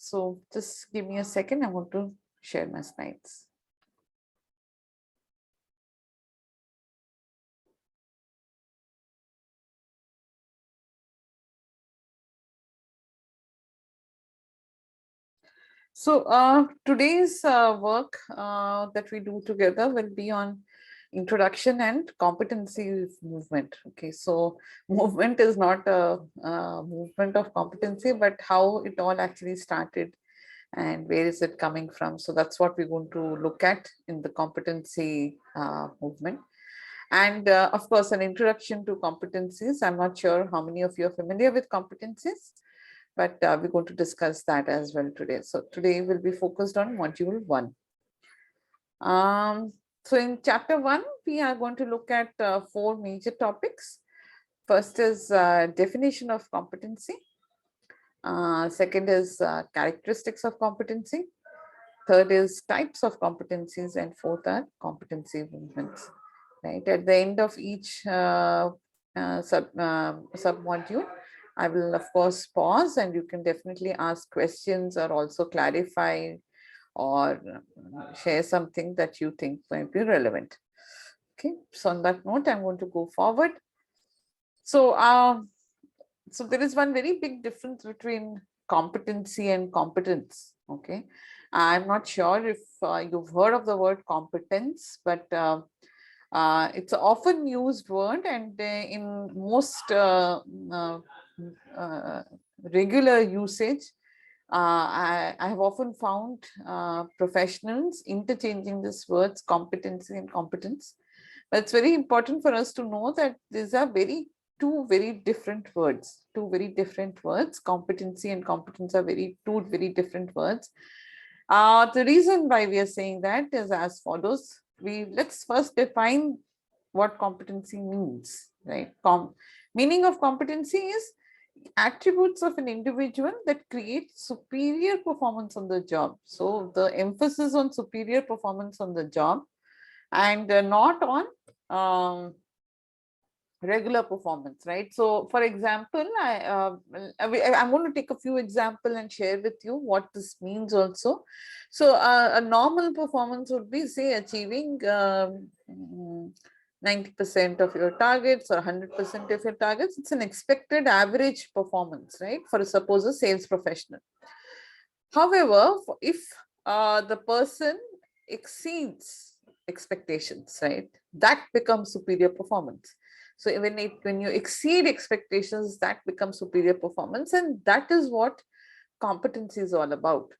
So just give me a second. I want to share my slides. So today's work that we do together will be on introduction and competency movement. Okay, so movement is not a movement of competency, but how it all actually started and where is it coming from. So that's what we're going to look at in the competency movement. And of course, an introduction to competencies. I'm not sure how many of you are familiar with competencies, but we're going to discuss that as well today. So today we'll be focused on module 1. So in chapter 1, we are going to look at 4 major topics. First is definition of competency. Second is characteristics of competency. Third is types of competencies, and fourth are competency movements. Right at the end of each sub module, I will of course pause, and you can definitely ask questions or also clarify or share something that you think might be relevant. Okay, so on that note, I'm going to go forward. So so there is one very big difference between competency and competence. Okay, I'm not sure if you've heard of the word competence, but it's an often used word, and in most regular usage, I have often found professionals interchanging these words, competency and competence. But it's very important for us to know that these are two very different words. Competency and competence are two very different words. The reason why we are saying that is as follows. Let's first define what competency means, right? Meaning of competency is attributes of an individual that create superior performance on the job. So the emphasis on superior performance on the job, and not on regular performance, right? So for example, I'm going to take a few examples and share with you what this means also. So a normal performance would be, say, achieving 90% of your targets or 100% of your targets. It's an expected average performance, right, for suppose a sales professional. However, if the person exceeds expectations, right, that becomes superior performance. So when you exceed expectations, that becomes superior performance, and that is what competency is all about,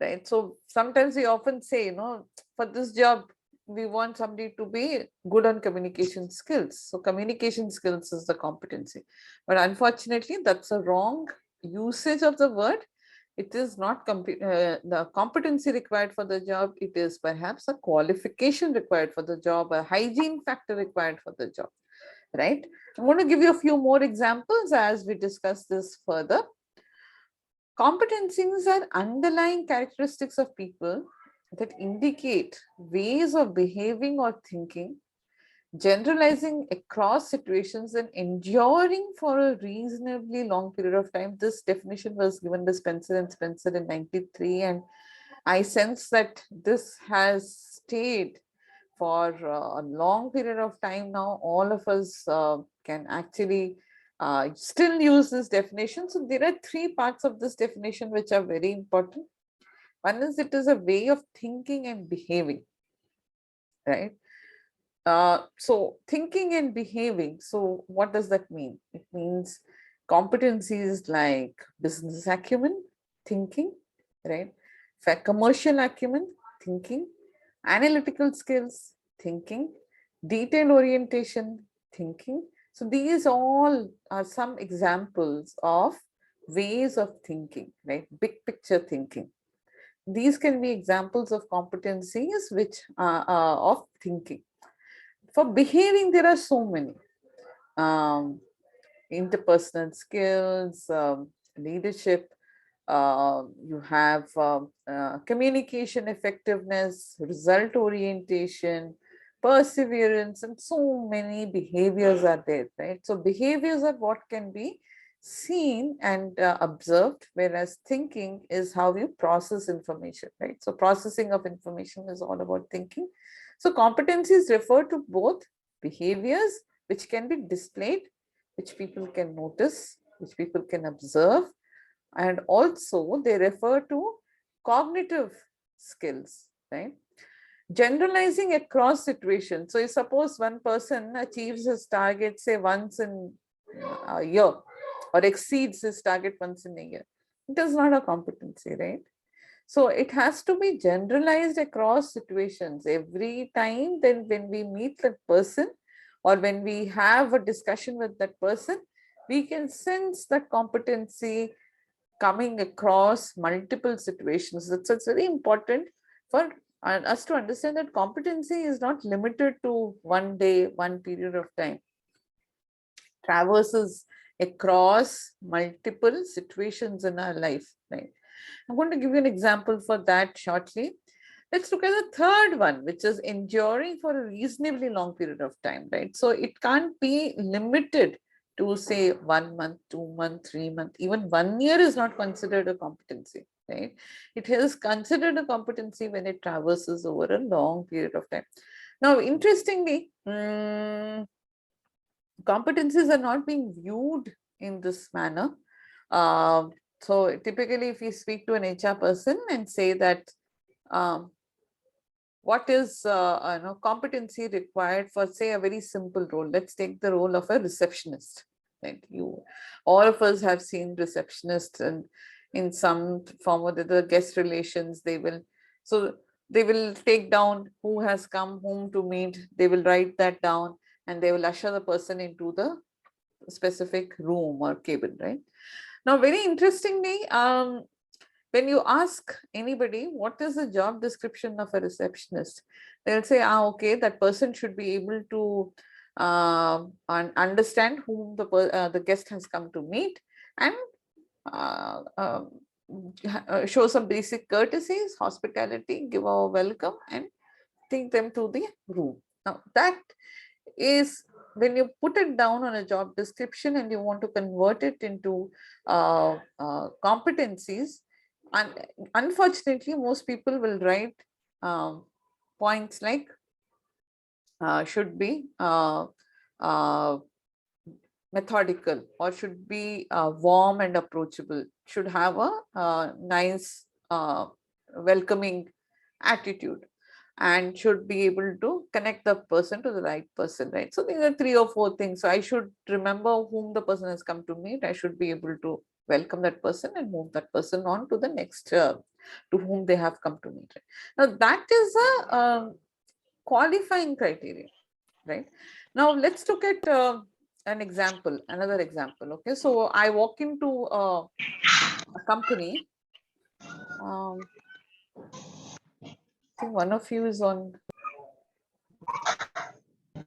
right? So sometimes we often say, for this job, we want somebody to be good on communication skills. So communication skills is the competency. But unfortunately, that's a wrong usage of the word. It is not the competency required for the job. It is perhaps a qualification required for the job, a hygiene factor required for the job, right? I'm going to give you a few more examples as we discuss this further. Competencies are underlying characteristics of people that indicate ways of behaving or thinking, generalizing across situations and enduring for a reasonably long period of time. This definition was given by Spencer and Spencer in 93, and I sense that this has stayed for a long period of time now. All of us can actually still use this definition. So there are 3 parts of this definition which are very important. One is, it is a way of thinking and behaving, right? So thinking and behaving. So what does that mean? It means competencies like business acumen, thinking, right? Commercial acumen, thinking, analytical skills, thinking, detail orientation, thinking. So these all are some examples of ways of thinking, right? Big picture thinking. These can be examples of competencies which are of thinking. For behaving, there are so many. Interpersonal skills, leadership, you have communication effectiveness, result orientation, perseverance, and so many behaviors are there, right? So behaviors are what can be seen and observed, whereas thinking is how you process information, right? So processing of information is all about thinking. So competencies refer to both behaviors which can be displayed, which people can notice, which people can observe, and also they refer to cognitive skills, right? Generalizing across situations. So, you suppose one person achieves his target, say, once in a year, or exceeds his target once in a year. It is not a competency, right? So, it has to be generalized across situations. Every time, then, when we meet that person or when we have a discussion with that person, we can sense that competency coming across multiple situations. It's very important for us to understand that competency is not limited to one day, one period of time. Traverses across multiple situations in our life, right? I'm going to give you an example for that shortly. Let's look at the third one, which is enduring for a reasonably long period of time, right? So it can't be limited to say 1 month, 2 month, 3 month, even 1 year is not considered a competency, right? It is considered a competency when it traverses over a long period of time. Now, interestingly, competencies are not being viewed in this manner. Uh, so typically, if you speak to an HR person and say that, um, what is competency required for, say, a very simple role? Let's take the role of a receptionist. Right? All of us have seen receptionists, and in some form or the guest relations, they will take down who has come, whom to meet. They will write that down, and they will usher the person into the specific room or cabin. Right? Now, very interestingly, when you ask anybody what is the job description of a receptionist, they'll say, okay, that person should be able to understand whom the guest has come to meet, and uh, um, show some basic courtesies, hospitality, give a welcome, and take them to the room. Now, that is when you put it down on a job description and you want to convert it into competencies, and unfortunately, most people will write points like should be uh, methodical, or should be warm and approachable, should have a nice, welcoming attitude, and should be able to connect the person to the right person, right? So these are 3 or 4 things. So I should remember whom the person has come to meet. I should be able to welcome that person and move that person on to the next, to whom they have come to meet. Now that is a qualifying criteria, right? Now let's look at another example. Okay, so I walk into a company. I think one of you is on.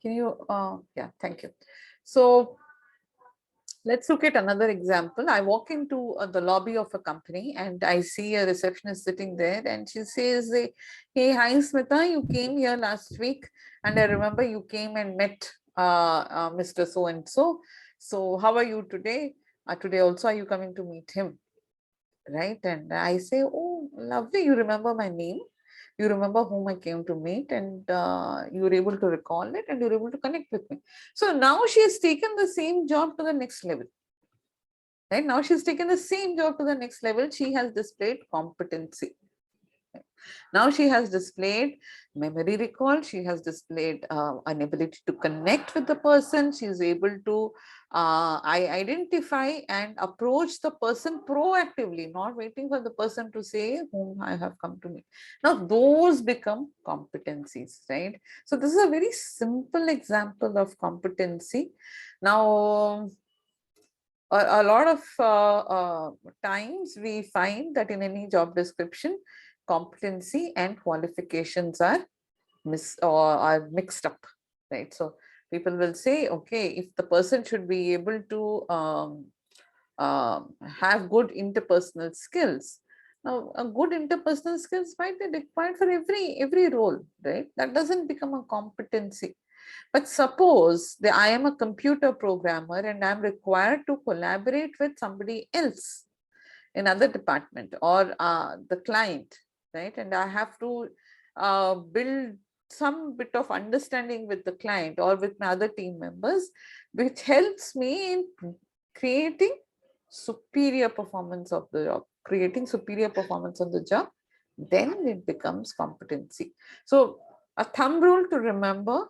Can you? Yeah, thank you. So let's look at another example. I walk into the lobby of a company and I see a receptionist sitting there, and she says, "Hey, hi, Smita, you came here last week, and I remember you came and met Mr. So and so. So, how are you today? Today also, are you coming to meet him?" Right? And I say, "Oh, lovely, you remember my name. You remember whom I came to meet, and you were able to recall it, and you're able to connect with me." So now she has taken the same job to the next level. Right? Now she's taken the same job to the next level. She has displayed competency. Now she has displayed memory recall. She has displayed an ability to connect with the person. She is able to identify and approach the person proactively, not waiting for the person to say whom I have come to meet. Now those become competencies, right? So this is a very simple example of competency. Now, a lot of times we find that in any job description, competency and qualifications are are mixed up, right? So people will say, okay, if the person should be able to have good interpersonal skills. Now, a good interpersonal skills might be required for every role, right? That doesn't become a competency. But suppose that I am a computer programmer and I'm required to collaborate with somebody else in other department or the client, right? And I have to build some bit of understanding with the client or with my other team members, which helps me in creating superior performance of the job, creating superior performance of the job, then it becomes competency. So a thumb rule to remember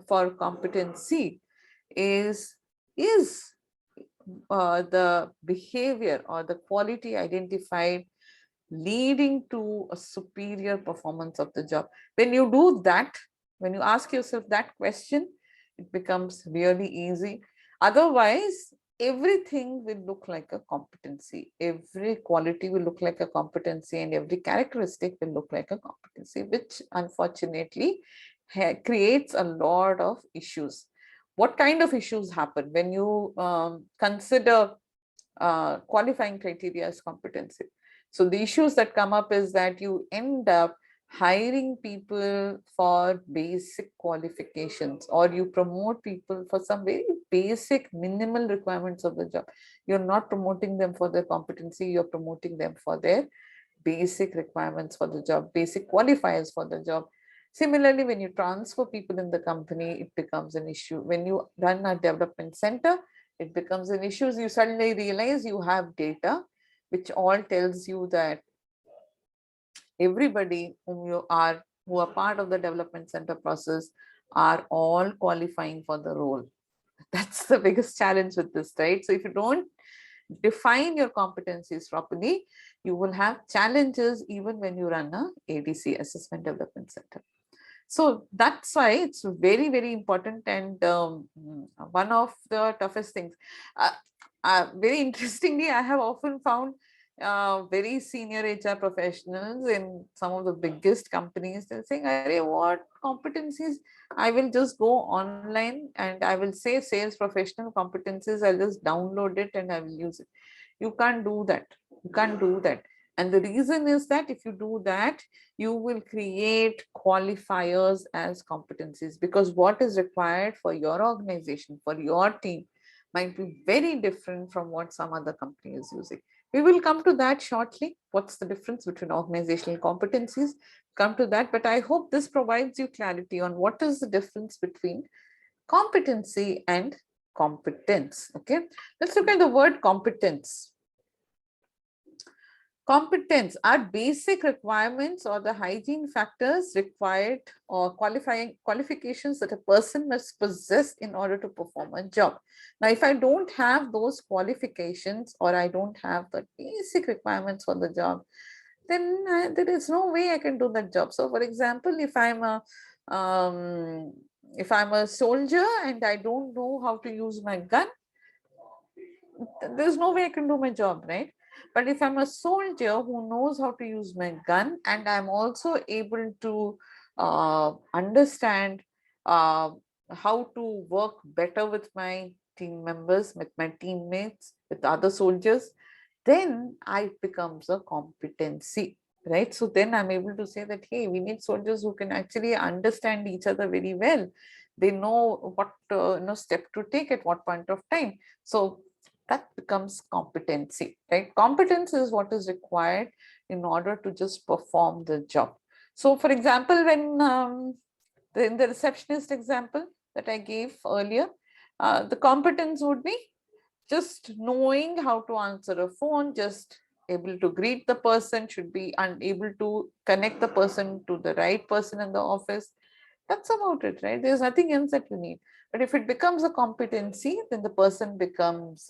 for competency is the behavior or the quality identified leading to a superior performance of the job. When you do that, when you ask yourself that question, it becomes really easy. Otherwise, everything will look like a competency. Every quality will look like a competency, and every characteristic will look like a competency, which unfortunately creates a lot of issues. What kind of issues happen when you consider qualifying criteria as competency? So the issues that come up is that you end up hiring people for basic qualifications, or you promote people for some very basic minimal requirements of the job. You're not promoting them for their competency, you're promoting them for their basic requirements for the job, basic qualifiers for the job. Similarly, when you transfer people in the company, it becomes an issue. When you run a development center, it becomes an issue. You suddenly realize you have data which all tells you that everybody who are part of the development center process are all qualifying for the role. That's the biggest challenge with this, right? So if you don't define your competencies properly, you will have challenges even when you run a ADC, Assessment Development Center. So that's why it's very, very important, and one of the toughest things. Very interestingly, I have often found very senior HR professionals in some of the biggest companies, they're saying, "Arey, what competencies? I will just go online and I will say sales professional competencies. I'll just download it and I will use it." You can't do that. You can't do that. And the reason is that if you do that, you will create qualifiers as competencies, because what is required for your organization, for your team, might be very different from what some other company is using. We will come to that shortly. What's the difference between organizational competencies? Come to that, but I hope this provides you clarity on what is the difference between competency and competence. Okay, let's look at the word competence. Competence are basic requirements or the hygiene factors required or qualifications that a person must possess in order to perform a job. Now, if I don't have those qualifications or I don't have the basic requirements for the job, then there is no way I can do that job. So, for example, if I'm a soldier and I don't know how to use my gun, there's no way I can do my job, right? But if I'm a soldier who knows how to use my gun, and I'm also able to understand uh, how to work better with my team members, with my teammates, with other soldiers, then it becomes a competency, right? So then I'm able to say that, hey, we need soldiers who can actually understand each other very well. They know what step to take at what point of time. So that becomes competency, right? Competence is what is required in order to just perform the job. So, for example, when in the receptionist example that I gave earlier, the competence would be just knowing how to answer a phone, just able to greet the person, should be able to connect the person to the right person in the office. That's about it, right? There's nothing else that you need. But if it becomes a competency, then the person becomes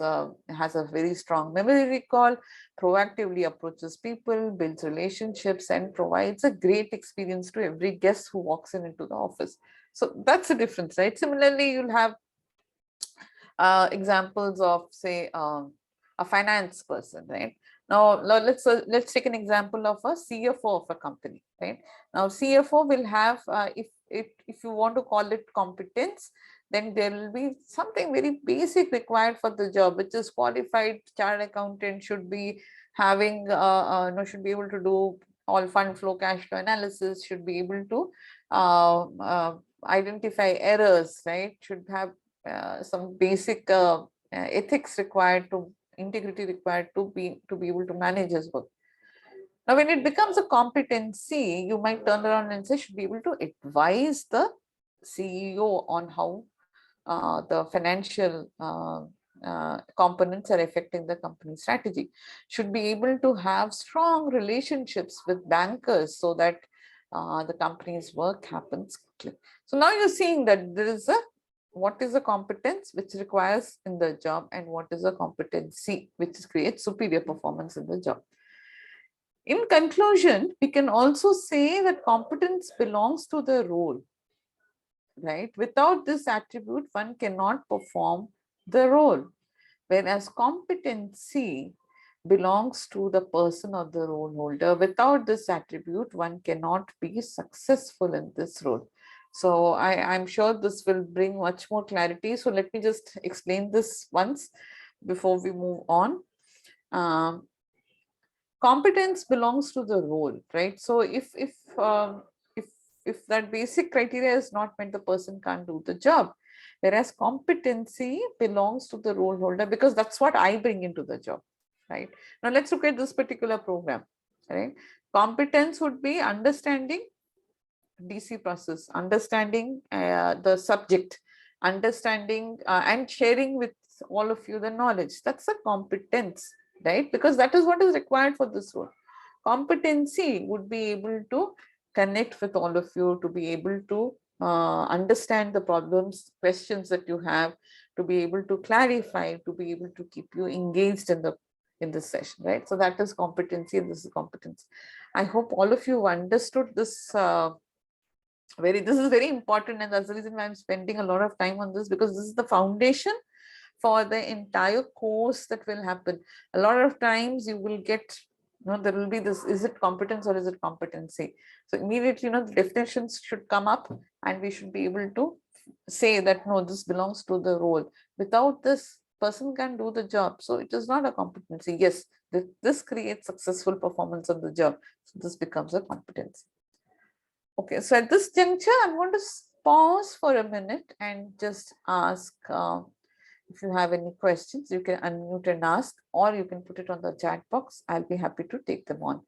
has a very strong memory recall, proactively approaches people, builds relationships, and provides a great experience to every guest who walks into the office. So that's the difference, right? Similarly, you'll have examples of, say, a finance person, right? Now let's take an example of a CFO of a company, right? Now CFO will have, if you want to call it competence, then there will be something very basic required for the job, which is qualified chartered accountant should be having, should be able to do all fund flow, cash flow analysis, should be able to identify errors, right? Should have some basic ethics required, to integrity required to be able to manage his work. Now, when it becomes a competency, you might turn around and say, should be able to advise the CEO on how the financial components are affecting the company strategy. Should be able to have strong relationships with bankers so that the company's work happens quickly. So now you're seeing that there is a, what is a competence which requires in the job, and what is a competency which creates superior performance in the job. In conclusion, we can also say that competence belongs to the role, right? Without this attribute, one cannot perform the role, whereas competency belongs to the person or the role holder. Without this attribute, one cannot be successful in this role. So I'm sure this will bring much more clarity. So let me just explain this once before we move on. Competence belongs to the role, right? So if that basic criteria is not met, the person can't do the job. Whereas competency belongs to the role holder, because that's what I bring into the job, right? Now let's look at this particular program, right? Competence would be understanding DC process, understanding the subject, understanding and sharing with all of you the knowledge. That's a competence, right? Because that is what is required for this role. Competency would be able to connect with all of you, to be able to understand the problems, questions that you have, to be able to clarify, to be able to keep you engaged in this session, right? So that is competency, and this is competence. I hope all of you understood this. This is very important, and that's the reason why I'm spending a lot of time on this, because this is the foundation for the entire course that will happen. A lot of times you will get, there will be this, is it competence or is it competency? So immediately, the definitions should come up, and we should be able to say that, no, this belongs to the role. Without this, person can do the job. So it is not a competency. Yes, this creates successful performance on the job. So this becomes a competency. Okay, so at this juncture, I'm going to pause for a minute and just ask if you have any questions. You can unmute and ask, or you can put it on the chat box. I'll be happy to take them on.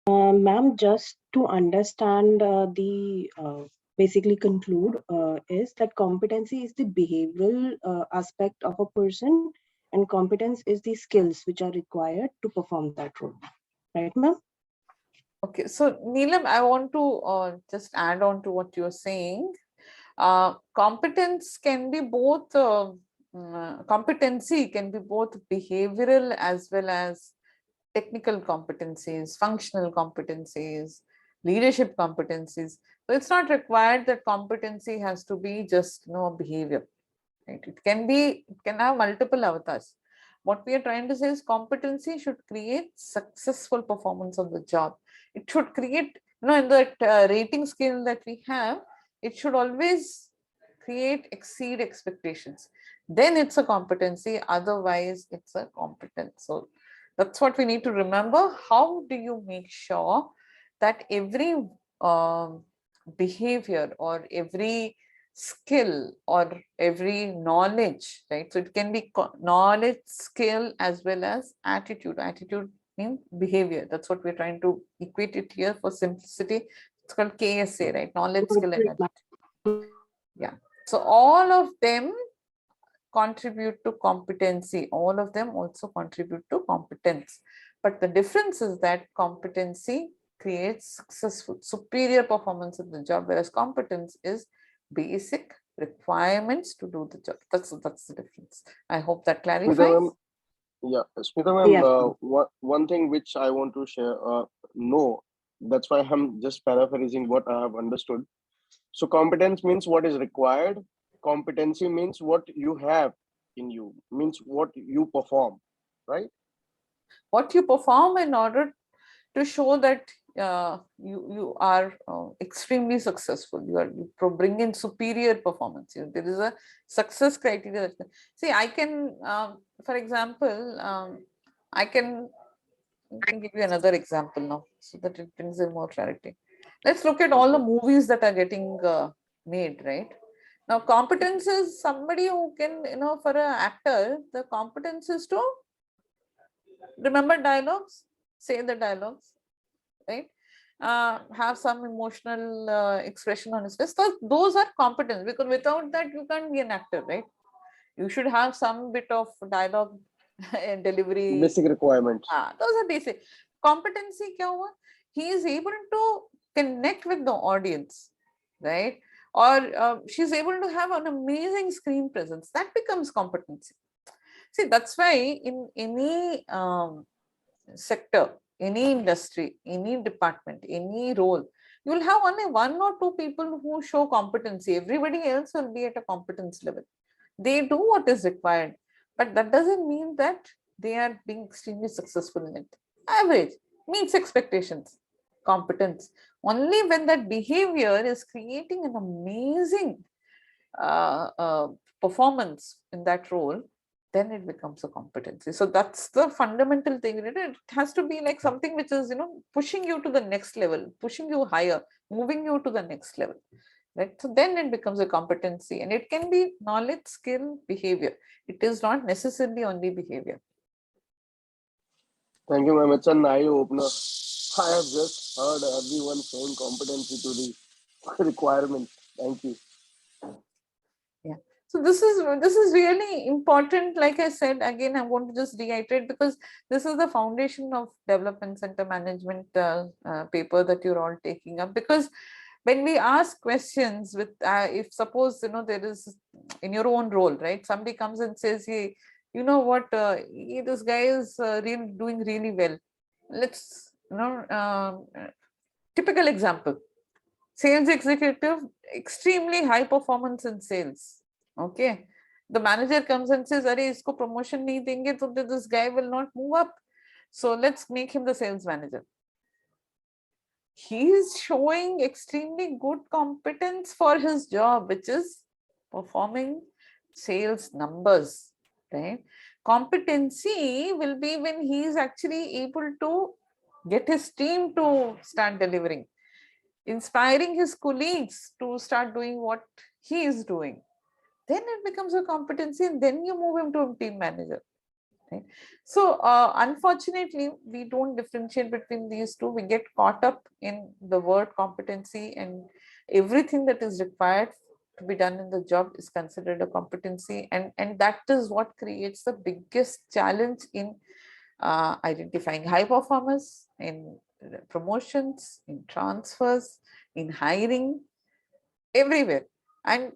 Ma'am, just to understand basically conclude is that competency is the behavioral aspect of a person, and competence is the skills which are required to perform that role. Right, ma'am? Okay, so Neelam, I want to just add on to what you're saying. Competence can be both, competency can be both behavioral as well as technical competencies, functional competencies, leadership competencies. So it's not required that competency has to be just behavior. Right? It can have multiple avatars. What we are trying to say is competency should create successful performance on the job. It should create, in that rating scale that we have, it should always exceed expectations. Then it's a competency, otherwise it's a competence. So that's what we need to remember. How do you make sure that every behavior or every skill or every knowledge, right? So it can be knowledge, skill, as well as attitude. Attitude means behavior. That's what we're trying to equate it here for simplicity. It's called KSA, right? Knowledge, skill, and attitude. Yeah. So all of them contribute to competency. All of them also contribute to competence. But the difference is that competency creates successful, superior performance in the job, whereas competence is basic requirements to do the job. That's the difference. I hope that clarifies. Smita ma'am, one thing which I want to share, no, that's why I'm just paraphrasing what I have understood. So competence means what is required. Competency means what you have in you, means what you perform, right? What you perform in order to show that you are extremely successful. You bring in superior performance. There is a success criteria. See, I can, for example, I can give you another example now so that it brings in more clarity. Let's look at all the movies that are getting made, right? Now, competence is somebody who can, for an actor, the competence is to remember dialogues, say the dialogues, right? Have some emotional expression on his face. So those are competence, because without that, you can't be an actor, right? You should have some bit of dialogue and delivery. Basic requirements. Those are basic. Competency kya hua? He is able to connect with the audience, right? Or she's able to have an amazing screen presence. That becomes competency. See, that's why in any sector, any industry, any department, any role, you will have only one or two people who show competency. Everybody else will be at a competence level. They do what is required, but that doesn't mean that they are being extremely successful in it. Average, meets expectations. Competence. Only when that behavior is creating an amazing performance in that role, then it becomes a competency. So that's the fundamental thing. It has to be like something which is, pushing you to the next level, pushing you higher, moving you to the next level. Right? So then it becomes a competency, and it can be knowledge, skill, behavior. It is not necessarily only behavior. Thank you, ma'am. It's an eye opener. I have just heard everyone saying competency to the requirement. Thank you. Yeah. So this is really important. Like I said, again, I'm going to just reiterate, because this is the foundation of development center management paper that you're all taking up. Because when we ask questions with, if suppose, there is in your own role, right? Somebody comes and says, hey, you know what, this guy is really doing really well. Let's, typical example, sales executive, extremely high performance in sales. Okay. The manager comes and says, Are isko promotion nahi denge, so this guy will not move up. So let's make him the sales manager. He is showing extremely good competence for his job, which is performing sales numbers, right? Competency will be when he is actually able to get his team to start delivering, inspiring his colleagues to start doing what he is doing. Then it becomes a competency, and then you move him to a team manager. Right? So unfortunately, we don't differentiate between these two. We get caught up in the word competency, and everything that is required to be done in the job is considered a competency, and that is what creates the biggest challenge in identifying high performers, in promotions, in transfers, in hiring, everywhere. And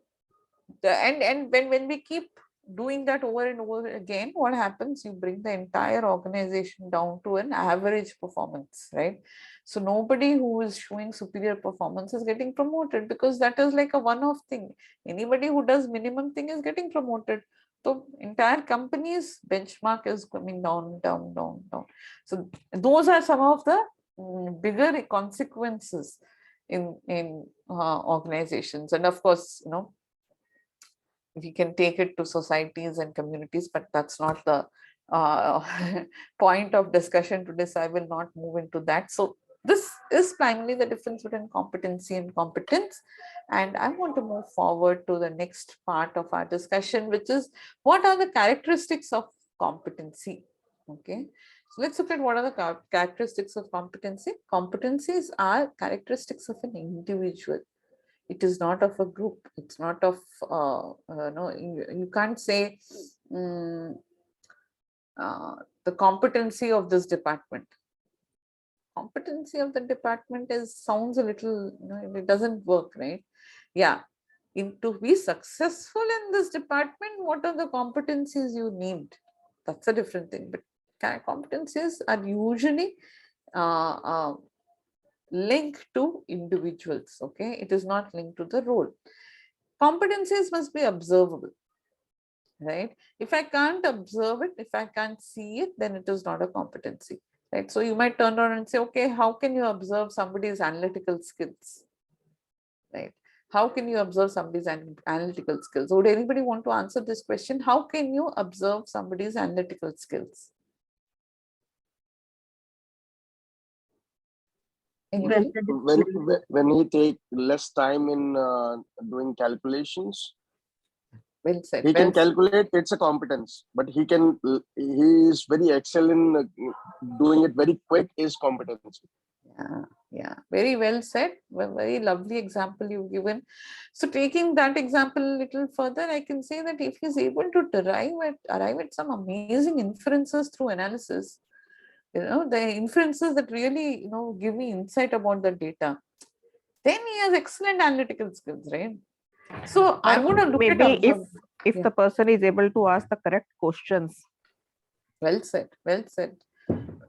when we keep doing that over and over again, what happens? You bring the entire organization down to an average performance, right? So nobody who is showing superior performance is getting promoted, because that is like a one-off thing. Anybody who does minimum thing is getting promoted. So entire company's benchmark is coming down, down, down, down. So those are some of the bigger consequences in organizations. And of course, we can take it to societies and communities, but that's not the point of discussion today, so I will not move into that. So this is primarily the difference between competency and competence, and I want to move forward to the next part of our discussion, which is what are the characteristics of competency. Okay, so let's look at what are the characteristics of competency. Competencies are characteristics of an individual. It is not of a group. It's not of no, you can't say the competency of this department. Competency of the department sounds a little, it doesn't work, right? Yeah. To be successful in this department, what are the competencies you need? That's a different thing. But competencies are usually linked to individuals. Okay, it is not linked to the role. Competencies must be observable, right? If I can't observe it, if I can't see it, then it is not a competency, right? So you might turn around and say, okay, how can you observe somebody's analytical skills, right? How can you observe somebody's analytical skills? Would anybody want to answer this question? How can you observe somebody's analytical skills? Well Anybody? said, when Dinesh. when he take less time in doing calculations, Well said. he can Well said. calculate. It's a competence, but he is very excel in doing it very quick is competency. Yeah, yeah, very well said. Very lovely example you've given. So, taking that example a little further, I can say that if he's able to arrive at some amazing inferences through analysis, the inferences that really, give me insight about the data, then he has excellent analytical skills, right? So, Or I'm going to look at maybe observe. if Yeah, the person is able to ask the correct questions. well said. Well said.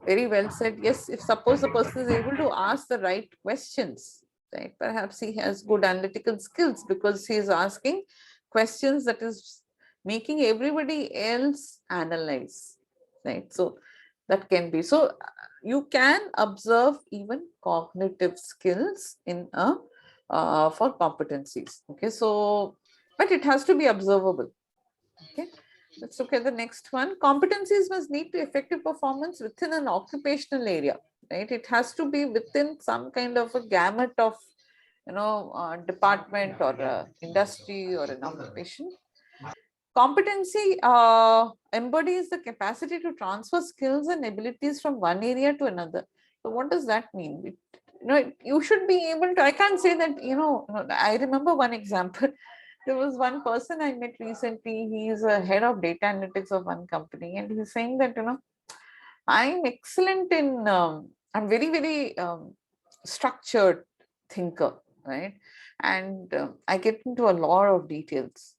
Very well said. Yes, if suppose the person is able to ask the right questions, right, perhaps he has good analytical skills because he is asking questions that is making everybody else analyze, right? So that can be. So you can observe even cognitive skills in a for competencies. Okay, so but it has to be observable. Okay. Let's look at the next one. Competencies must lead to effective performance within an occupational area, right? It has to be within some kind of a gamut of, department or industry or an occupation. Competency embodies the capacity to transfer skills and abilities from one area to another. So, what does that mean? You should be able to. I can't say that. I remember one example. There was one person I met recently. He's a head of data analytics of one company, and he's saying that I'm excellent in. I'm very very structured thinker, right? And I get into a lot of details,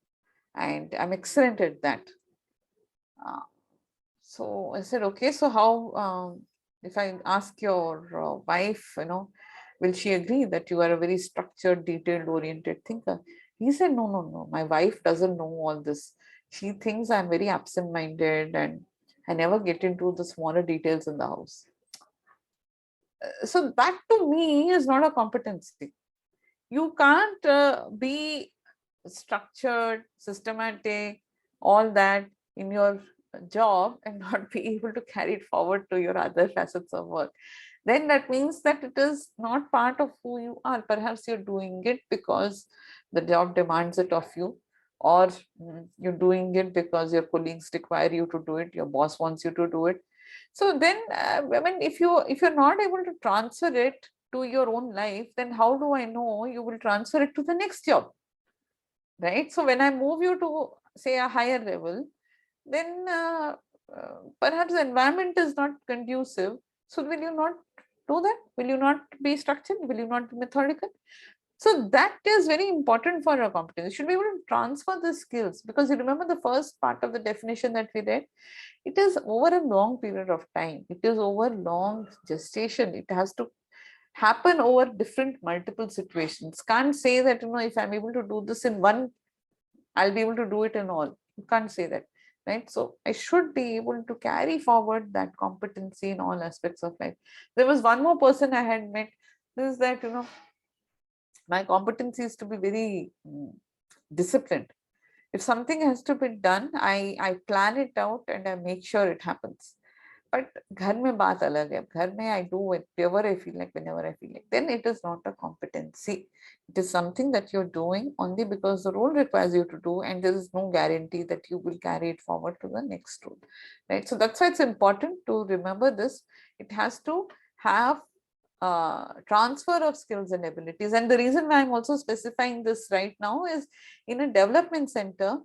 and I'm excellent at that. Uh, so I said, okay. So how if I ask your wife, will she agree that you are a very structured, detailed oriented thinker? He said, no, no, no. My wife doesn't know all this. She thinks I'm very absent minded and I never get into the smaller details in the house. So that to me is not a competency. You can't be structured, systematic, all that in your job and not be able to carry it forward to your other facets of work. Then that means that it is not part of who you are. Perhaps you're doing it because the job demands it of you, or you're doing it because your colleagues require you to do it, your boss wants you to do it. So then, I mean, if you're not able to transfer it to your own life, then how do I know you will transfer it to the next job? Right? So when I move you to say a higher level, then perhaps the environment is not conducive. So will you not do that? Will you not be structured? Will you not be methodical? So that is very important for your competence. You should be able to transfer the skills, because you remember the first part of the definition that we read. It is over a long period of time. It is over long gestation. It has to happen over different multiple situations. Can't say that if I'm able to do this in one, I'll be able to do it in all. You can't say that, right? So I should be able to carry forward that competency in all aspects of life. There was one more person I had met. This is that my competency is to be very disciplined. If something has to be done, I plan it out and I make sure it happens. But घर में बात अलग है. घर में I do whatever I feel like, whenever I feel like. Then it is not a competency. It is something that you're doing only because the role requires you to do, and there is no guarantee that you will carry it forward to the next role. Right. So that's why it's important to remember this. It has to have transfer of skills and abilities. And the reason why I'm also specifying this right now is, in a development center,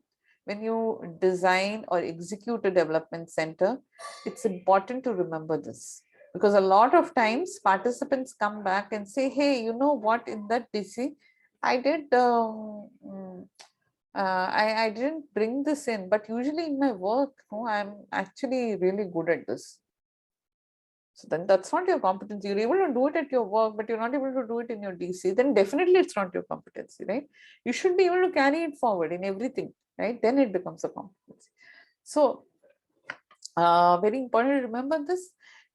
when you design or execute a development center, it's important to remember this, because a lot of times participants come back and say, hey, you know what, in that DC, I did, I didn't bring this in, but usually in my work, I'm actually really good at this. So then that's not your competency. You're able to do it at your work, but you're not able to do it in your DC. Then definitely it's not your competency, right? You should be able to carry it forward in everything, right? Then it becomes a competency. So very important to remember this.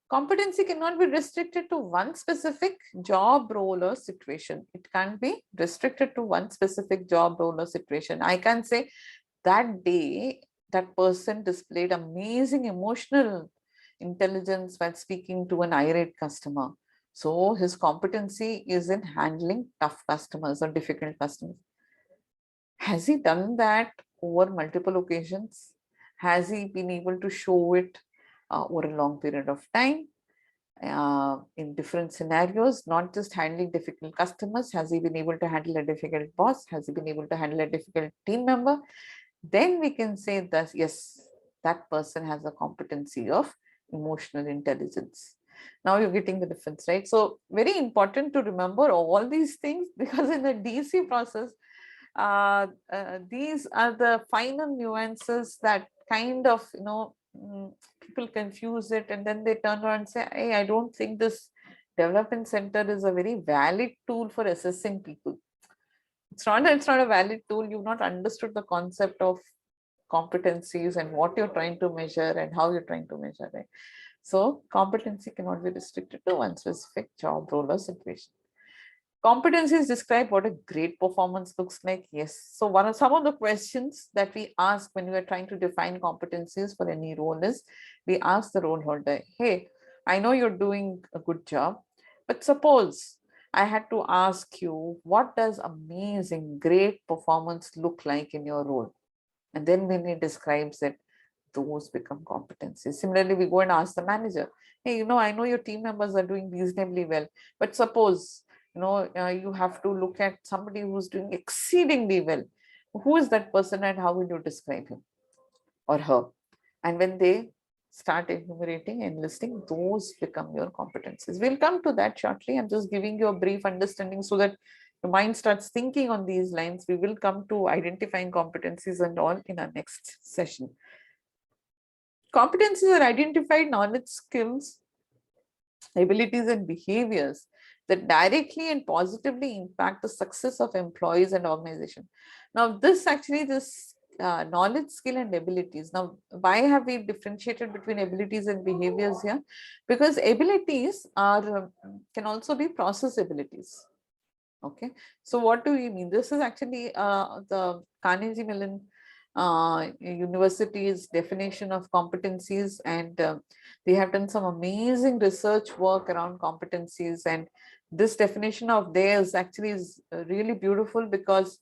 Competency cannot be restricted to one specific job role or situation. It can't be restricted to one specific job role or situation. I can say that day that person displayed amazing emotional intelligence while speaking to an irate customer, So his competency is in handling tough customers or difficult customers. Has he done that over multiple occasions? Has he been able to show it over a long period of time in different scenarios, not just handling difficult customers? Has he been able to handle a difficult boss? Has he been able to handle a difficult team member? Then we can say that yes, that person has a competency of emotional intelligence. Now you're getting the difference, right? So very important to remember all these things, because in the DC process, these are the final nuances that kind of, people confuse it, and then they turn around and say, hey, I don't think this development center is a very valid tool for assessing people. It's not a valid tool. You've not understood the concept of competencies and what you're trying to measure and how you're trying to measure it. So competency cannot be restricted to one specific job role or situation. Competencies describe what a great performance looks like. Yes. So some of the questions that we ask when we are trying to define competencies for any role is, we ask the role holder, hey, I know you're doing a good job, but suppose I had to ask you, what does amazing, great performance look like in your role? And then when he describes it, those become competencies. Similarly, we go and ask the manager, hey, I know your team members are doing reasonably well, but suppose, you have to look at somebody who's doing exceedingly well. Who is that person and how will you describe him or her? And when they start enumerating and listing, those become your competencies. We'll come to that shortly. I'm just giving you a brief understanding so that your mind starts thinking on these lines. We will come to identifying competencies and all in our next session. Competencies are identified knowledge, skills, abilities, and behaviors that directly and positively impact the success of employees and organization. Now, this knowledge, skill, and abilities. Now, why have we differentiated between abilities and behaviors here? Because abilities can also be process abilities. Okay, so what do we mean? This is actually the Carnegie Mellon University's definition of competencies, and they have done some amazing research work around competencies. And this definition of theirs actually is really beautiful, because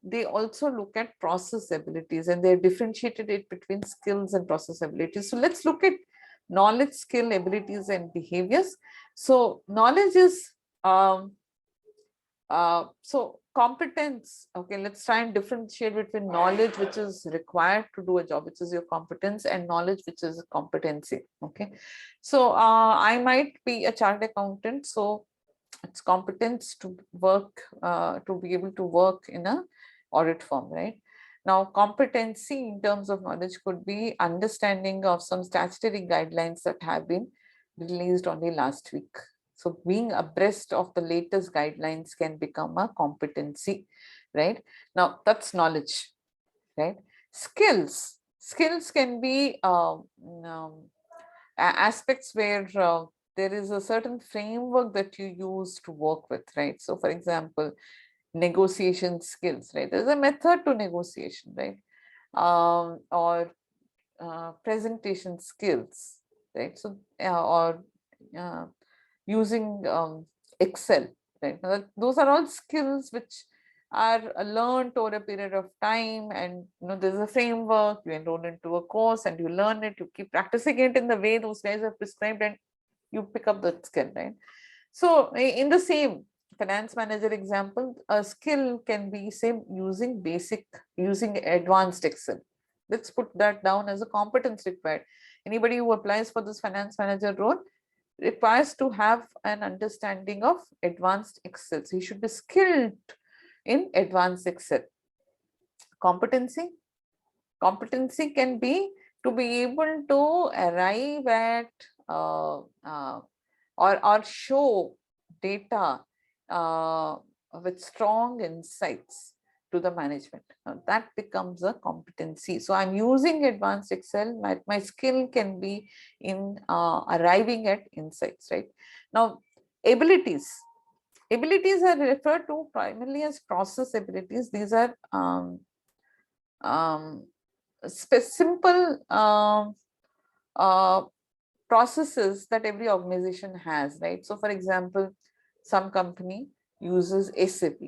they also look at process abilities, and they differentiated it between skills and process abilities. So let's look at knowledge, skill, abilities, and behaviors. So knowledge is so competence. Okay, let's try and differentiate between knowledge, which is required to do a job, which is your competence, and knowledge, which is competency. Okay, so I might be a chartered accountant, so it's competence to work, to be able to work in a audit firm, right? Now, competency in terms of knowledge could be understanding of some statutory guidelines that have been released only last week. So being abreast of the latest guidelines can become a competency, right? Now, that's knowledge, right? Skills can be aspects where there is a certain framework that you use to work with, right? So for example, negotiation skills, right? There's a method to negotiation, right? Or presentation skills, right? So or using Excel, right? Now, those are all skills which are learned over a period of time, and there's a framework. You enroll into a course and you learn it, you keep practicing it in the way those guys have prescribed, and you pick up that skill, right? So in the same finance manager example, a skill can be same using advanced Excel. Let's put that down as a competence required. Anybody who applies for this finance manager role requires to have an understanding of advanced Excel. So he should be skilled in advanced Excel. Competency can be to be able to arrive at or show data with strong insights to the management. Now, that becomes a competency. So I'm using advanced Excel. My skill can be in arriving at insights, right? Now, abilities are referred to primarily as process abilities. These are simple processes that every organization has, right? So for example, some company uses SAP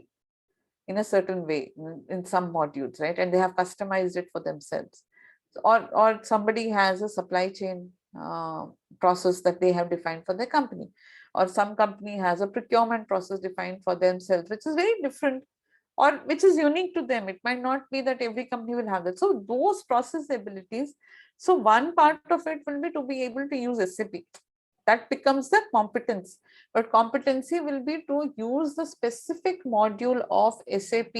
in a certain way in some modules, right? And they have customized it for themselves. Or somebody has a supply chain process that they have defined for their company, or some company has a procurement process defined for themselves, which is very different or which is unique to them. It might not be that every company will have that. So those process abilities, so one part of it will be to be able to use SAP. That becomes the competence. But competency will be to use the specific module of SAP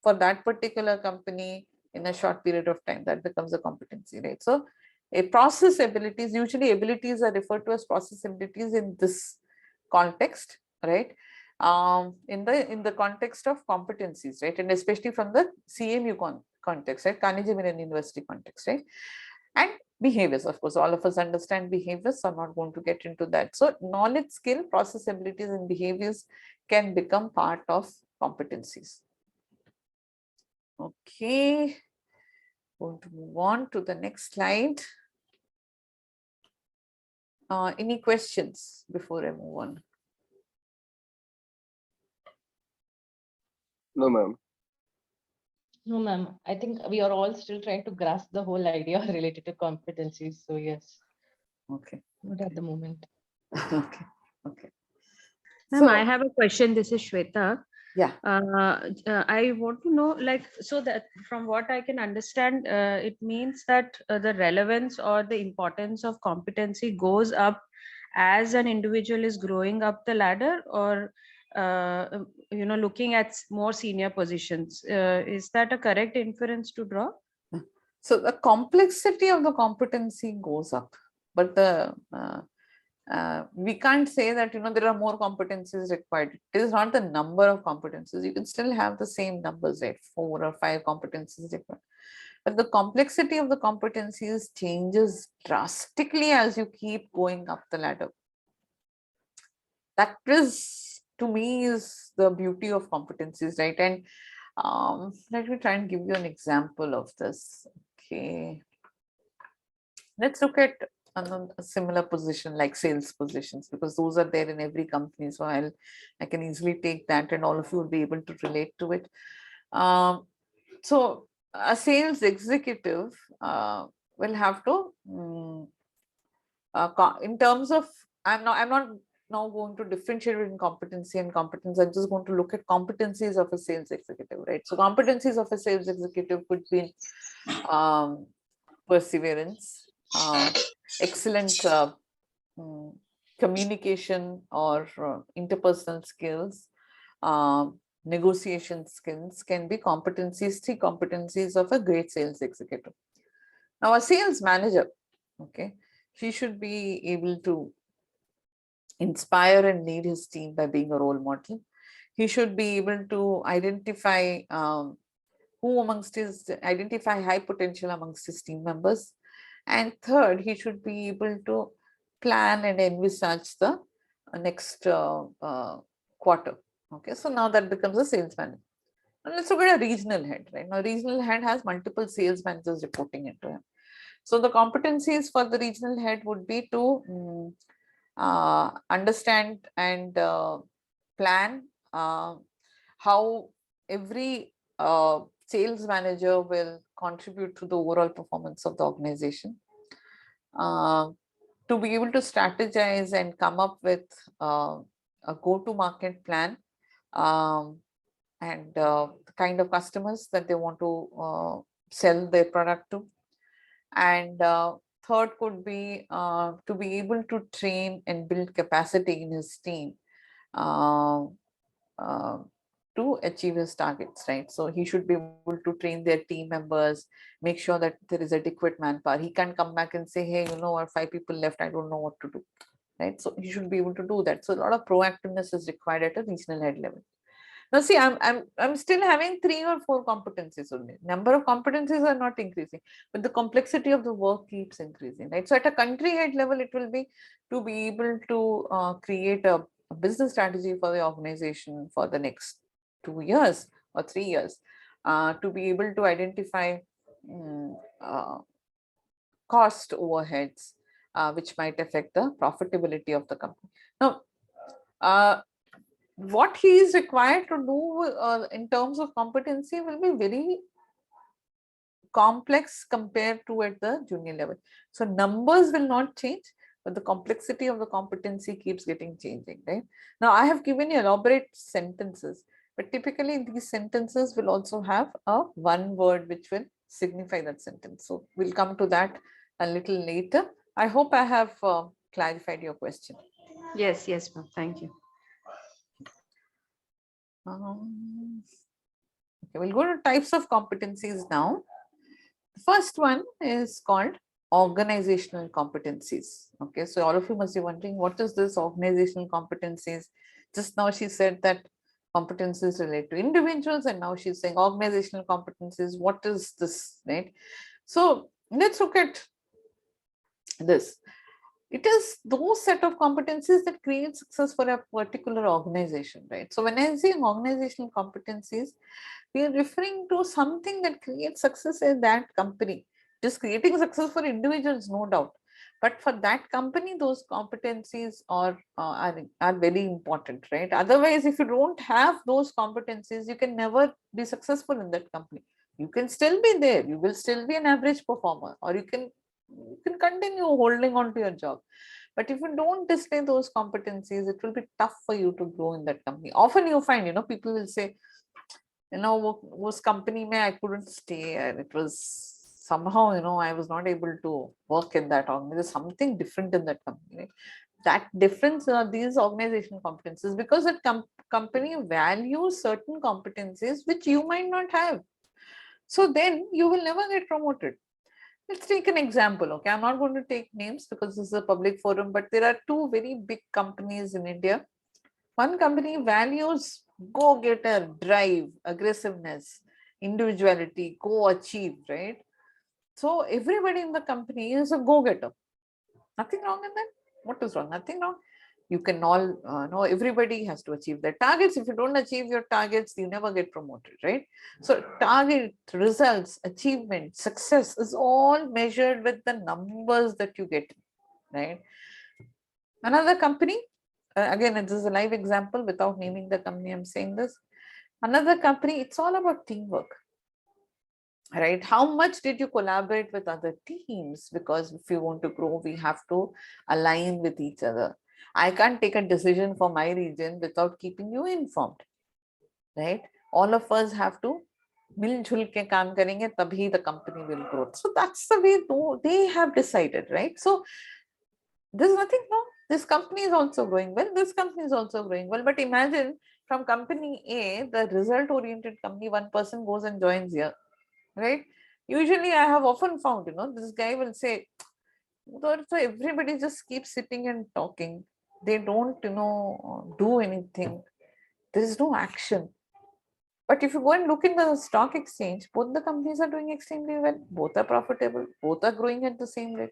for that particular company in a short period of time. That becomes a competency, right? So a process abilities, usually abilities are referred to as process abilities in this context, right? In the context of competencies, right? And especially from the CMU context, right? Carnegie Mellon University context, right? And behaviors, of course, all of us understand behaviors, so I'm not going to get into that. So knowledge, skill, process abilities and behaviors can become part of competencies. Okay, going to move on to the next slide. Any questions before I move on? No, ma'am. No, ma'am. I think we are all still trying to grasp the whole idea related to competencies. So yes. Okay. Not at the moment. Okay. Okay. Ma'am, I have a question. This is Shweta. Yeah. I want to know, like, so that from what I can understand, it means that the relevance or the importance of competency goes up as an individual is growing up the ladder, or looking at more senior positions. Is that a correct inference to draw? So the complexity of the competency goes up, but the we can't say that there are more competencies required. It is not the number of competencies. You can still have the same numbers, right? 4 or 5 competencies required, but the complexity of the competencies changes drastically as you keep going up the ladder. That is, to me, is the beauty of competencies, right? And let me try and give you an example of this. Okay, let's look at a similar position like sales positions, because those are there in every company. So I can easily take that and all of you will be able to relate to it. So a sales executive will have to in terms of, I'm not now going to differentiate between competency and competence. I'm just going to look at competencies of a sales executive, right? So competencies of a sales executive could be perseverance, excellent communication or interpersonal skills, negotiation skills can be competencies, 3 competencies of a great sales executive. Now a sales manager, okay, he should be able to inspire and lead his team by being a role model. He should be able to identify identify high potential amongst his team members. And third, he should be able to plan and envisage the next quarter. Okay, so now that becomes a sales manager. Now let's look at a regional head, right? Now regional head has multiple sales managers reporting into him. So the competencies for the regional head would be to understand and plan how every sales manager will contribute to the overall performance of the organization, to be able to strategize and come up with a go-to-market plan, and the kind of customers that they want to sell their product to. And third could be to be able to train and build capacity in his team uh, uh, to achieve his targets, right? So he should be able to train their team members, make sure that there is adequate manpower. He can't come back and say, hey, our 5 people left, I don't know what to do, right? So he should be able to do that. So a lot of proactiveness is required at a regional head level. Now see, I'm still having 3 or 4 competencies only. Number of competencies are not increasing, but the complexity of the work keeps increasing, right? So at a country head level, it will be to be able to create a business strategy for the organization for the next 2 years or 3 years, to be able to identify cost overheads, which might affect the profitability of the company. Now, what he is required to do in terms of competency will be very complex compared to at the junior level. So numbers will not change, but the complexity of the competency keeps getting changing, right? Now I have given you elaborate sentences, but typically these sentences will also have a one word which will signify that sentence. So we'll come to that a little later. I hope I have clarified your question. Yes, yes, ma'am. Thank you. Okay, we'll go to types of competencies now. The first one is called organizational competencies. Okay, so all of you must be wondering, what is this organizational competencies? Just now she said that competencies relate to individuals, and now she's saying organizational competencies. What is this, right? So let's look at this. It is those set of competencies that create success for a particular organization, right? So when I say organizational competencies, we are referring to something that creates success in that company. Just creating success for individuals, no doubt, but for that company, those competencies are very important, right? Otherwise, if you don't have those competencies, you can never be successful in that company. You can still be there, you will still be an average performer, or you can continue holding on to your job. But if you don't display those competencies, it will be tough for you to grow in that company. Often you find, people will say, was company mein I couldn't stay, and it was somehow, I was not able to work in that organization. There's something different in that company, right? That difference are these organizational competencies, because that company values certain competencies which you might not have. So then you will never get promoted. Let's take an example. Okay, I'm not going to take names because this is a public forum, but there are two very big companies in India. One company values go-getter, drive, aggressiveness, individuality, go achieve, right? So everybody in the company is a go-getter. Nothing wrong in that. What is wrong? Nothing wrong. You can all know everybody has to achieve their targets. If you don't achieve your targets, you never get promoted, right? So target, results, achievement, success is all measured with the numbers that you get, right? Another company, again, this is a live example without naming the company, I'm saying this. Another company, it's all about teamwork, right? How much did you collaborate with other teams? Because if you want to grow, we have to align with each other. I can't take a decision for my region without keeping you informed, right? All of us have to मिलजुल के काम करेंगे तभी the company will grow. So that's the way they have decided, right? So there's nothing wrong. This company is also growing well. This company is also growing well. But imagine from company A, the result oriented company, one person goes and joins here, right? Usually I have often found, this guy will say, so everybody just keeps sitting and talking. They don't, do anything. There is no action. But if you go and look in the stock exchange, both the companies are doing extremely well. Both are profitable. Both are growing at the same rate.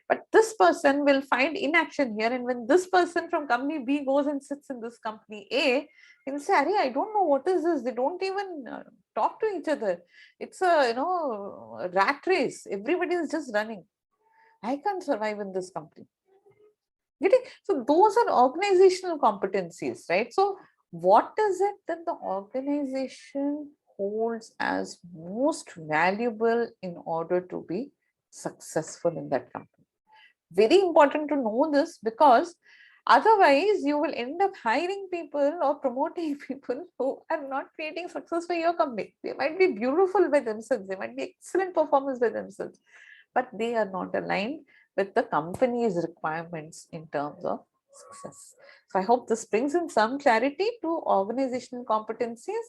But this person will find inaction here. And when this person from company B goes and sits in this company A, he'll say, Arey, I don't know what is this. They don't even talk to each other. It's a, rat race. Everybody is just running. I can't survive in this company. Getting? So those are organizational competencies, right? So what is it that the organization holds as most valuable in order to be successful in that company? Very important to know this, because otherwise you will end up hiring people or promoting people who are not creating success for your company. They might be beautiful by themselves, they might be excellent performers by themselves, but they are not aligned with the company's requirements in terms of success. So I hope this brings in some clarity to organizational competencies.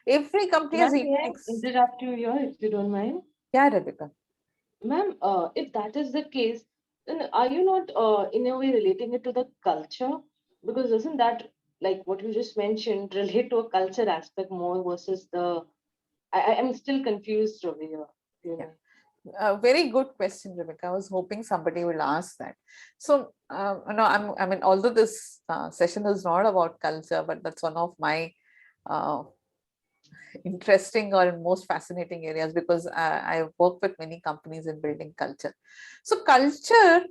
Every company has Ma'am, may I interrupt you here if you don't mind? Yeah, Rebecca. Ma'am, if that is the case, then are you not in a way relating it to the culture? Because doesn't that, like what you just mentioned, relate to a culture aspect more versus the? I'm still confused over here. You know. A very good question, Rebecca. I was hoping somebody will ask that. So, I mean, although this session is not about culture, but that's one of my interesting or most fascinating areas, because I work with many companies in building culture. So culture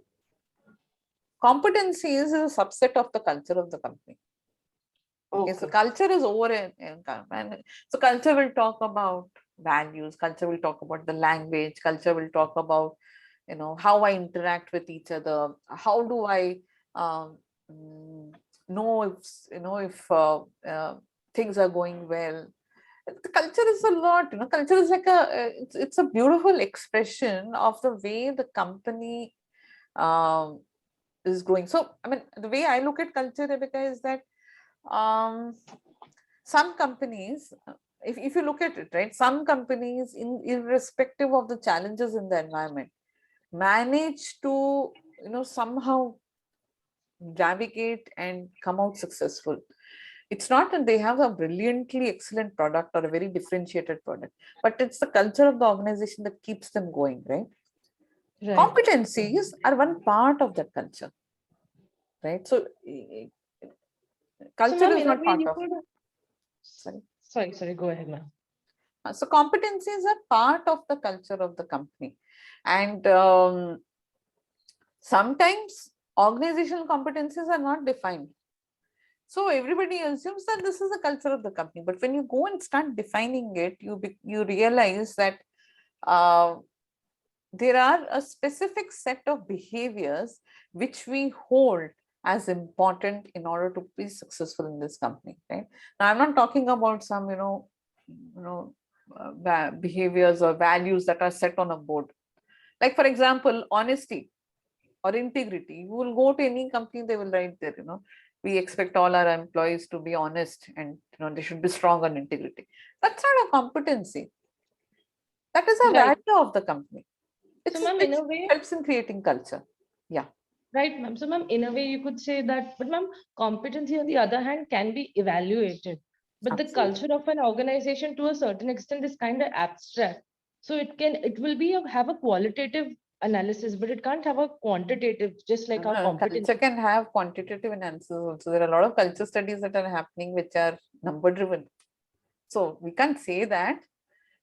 Competencies is a subset of the culture of the company. Okay, so culture is over and so culture will talk about values, culture will talk about the language, culture will talk about, you know, how I interact with each other, how do I know if, you know, if things are going well. The culture is a lot, you know, culture is like it's a beautiful expression of the way the company um, is growing. So I mean, the way I look at culture, Rebecca, is that um, some companies, if you look at it, right, some companies, irrespective of the challenges in the environment, manage to, you know, somehow navigate and come out successful. It's not that they have a brilliantly excellent product or a very differentiated product, but it's the culture of the organization that keeps them going, right? Competencies are one part of that culture, right? So So, culture ma'am, is in a not way, part you of, could. sorry. Sorry, go ahead, ma'am. So competencies are part of the culture of the company. And sometimes organizational competencies are not defined. So everybody assumes that this is the culture of the company. But when you go and start defining it, you realize that uh, there are a specific set of behaviors which we hold as important in order to be successful in this company, right? Now, I'm not talking about some, behaviors or values that are set on a board. Like, for example, honesty or integrity. You will go to any company, they will write there, we expect all our employees to be honest and they should be strong on integrity. That's not a competency. That is a Right. value of the company. So, ma'am, in It a way, helps in creating culture. Yeah. right, ma'am. So, ma'am, in a way, you could say that, but ma'am, competency on the other hand can be evaluated. But the Absolutely. culture of an organization to a certain extent is kind of abstract. So it will be have a qualitative analysis, but it can't have a quantitative, just like our Culture competency. can have quantitative analysis also. There are a lot of culture studies that are happening which are number driven. So we can't say that.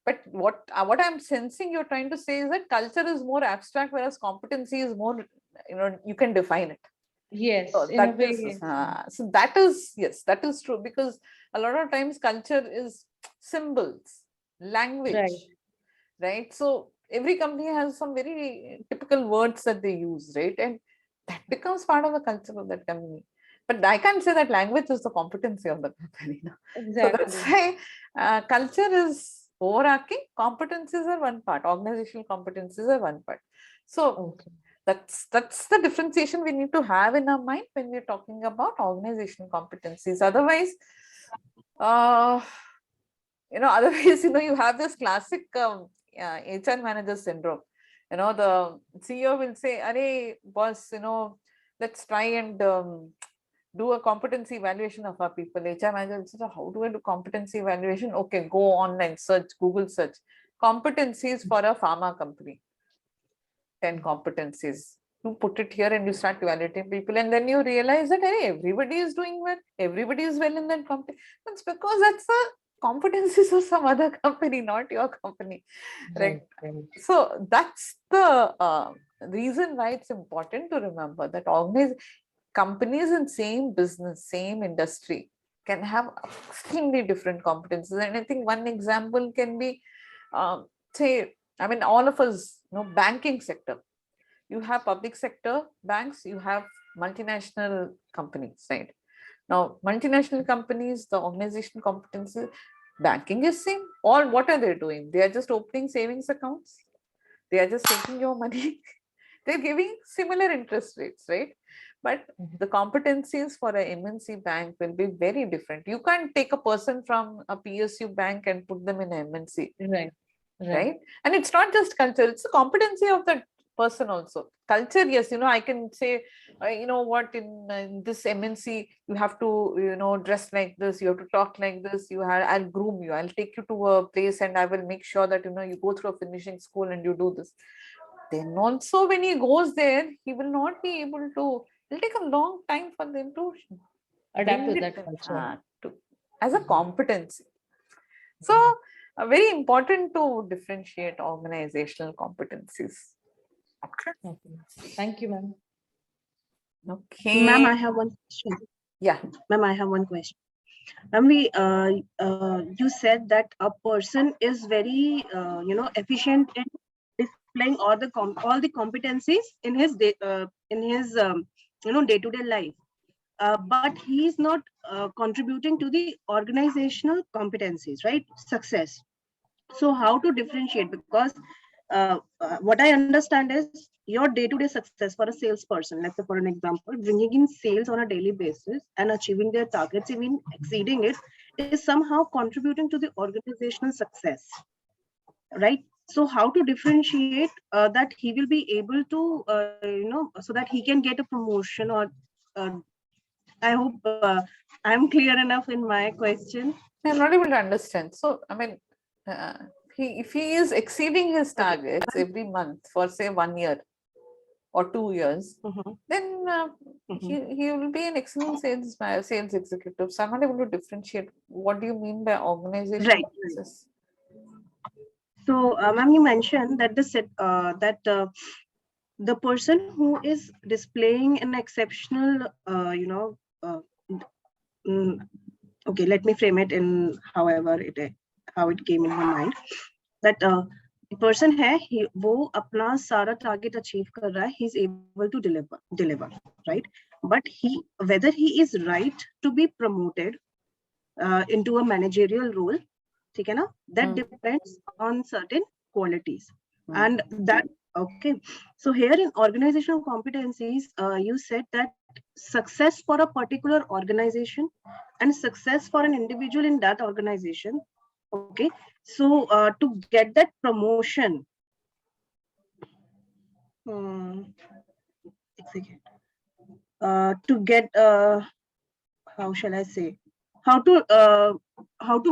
But what I'm sensing you're trying to say is that culture is more abstract, whereas competency is more, you can define it. Yes, So in a that way, is yes, ma'am. so that is, yes, that is true, because a lot of times culture is symbols, language, Right. right? So every company has some very typical words that they use, right? And that becomes part of the culture of that company. But I can't say that language is the competency of the company. No? So that's Exactly. why culture is overarching. Competencies are one part. Organizational competencies are one part. So Okay. that's the differentiation we need to have in our mind when we're talking about organizational competencies. Otherwise, uh, otherwise, you have this classic HR manager syndrome. The CEO will say, "Arey, boss, let's try and do a competency evaluation of our people." HR manager will say, "How do I do competency evaluation?" Okay, go online, search, Google search. Competencies for a pharma company. 10 competencies. You put it here and you start evaluating people, and then you realize that, hey, everybody is doing well, everybody is well in that company. That's because that's the competencies of some other company, not your company, right? Right, right. So that's the reason why it's important to remember that companies in same business, same industry can have extremely different competencies. And I think one example can be, say, I mean, all of us know banking sector. You have public sector banks, you have multinational companies, right? Now, multinational companies, the organizational competency, banking is same. Or what are they doing? They are just opening savings accounts. They are just taking your money. They're giving similar interest rates, right? But Mhm. the competencies for a MNC bank will be very different. You can't take a person from a PSU bank and put them in a MNC, Right, right. right? And it's not just culture, it's the competency of the person also. Culture, yes, I can say, what, in this MNC, you have to, dress like this, you have to talk like this, I'll groom you, I'll take you to a place and I will make sure that, you go through a finishing school and you do this. Then also when he goes there, he will not be able to, it'll take a long time for them to Adapt bring to it that culture. to, as a Mhm. competency. So, Mhm. very important to differentiate organizational competencies. Okay. Thank you, ma'am. Okay. Ma'am, I have one question. Yeah. Ma'am, I have one question. Ma'am, you said that a person is very, efficient in displaying all the competencies in his day-to-day life. But he is not contributing to the organizational competencies, right? Success. So how to differentiate? Because what I understand is your day-to-day success for a salesperson, let's say for an example, bringing in sales on a daily basis and achieving their targets, even exceeding it, is somehow contributing to the organizational success, right? So how to differentiate that he will be able to, so that he can get a promotion, or uh, I hope I'm clear enough in my question. I'm not able to understand. So, I mean, if he is exceeding his targets every month for say 1 year or 2 years, then he will be an excellent sales executive. So I'm not able to differentiate. What do you mean by organizational Right. success? So, ma'am, you mentioned that the person who is displaying an exceptional, mm, okay, let me frame it in how it came in my mind. That person है वो अपना सारा target achieve कर रहा है, he's able to deliver, right? But whether he is right to be promoted into a managerial role, ठीक है ना? That depends on certain qualities, and that okay. So here in organizational competencies, you said that success for a particular organization and success for an individual in that organization. Okay, so to get that promotion, to get how shall I say, how to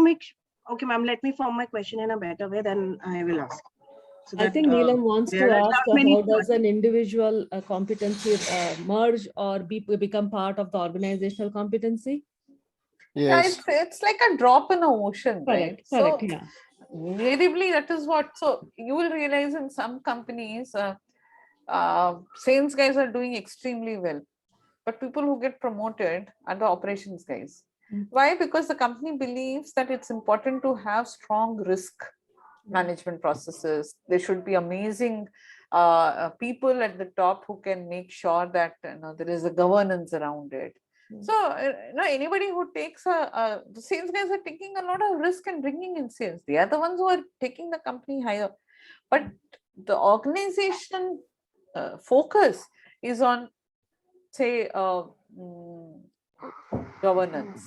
make. Okay, ma'am, let me form my question in a better way, then I will ask. So I think Neelam wants to ask how does an individual competency merge or become part of the organizational competency? Yes. Yeah, it's like a drop in the ocean, right? Correct, correct, yeah. Invariably, that is what. So you will realize in some companies, sales guys are doing extremely well, but people who get promoted are the operations guys. Why? Because the company believes that it's important to have strong risk management processes. There should be amazing people at the top who can make sure that there is a governance around it. So anybody who takes the sales guys are taking a lot of risk and bringing in sales. They are the ones who are taking the company higher. But the organization focus is on, say, governance,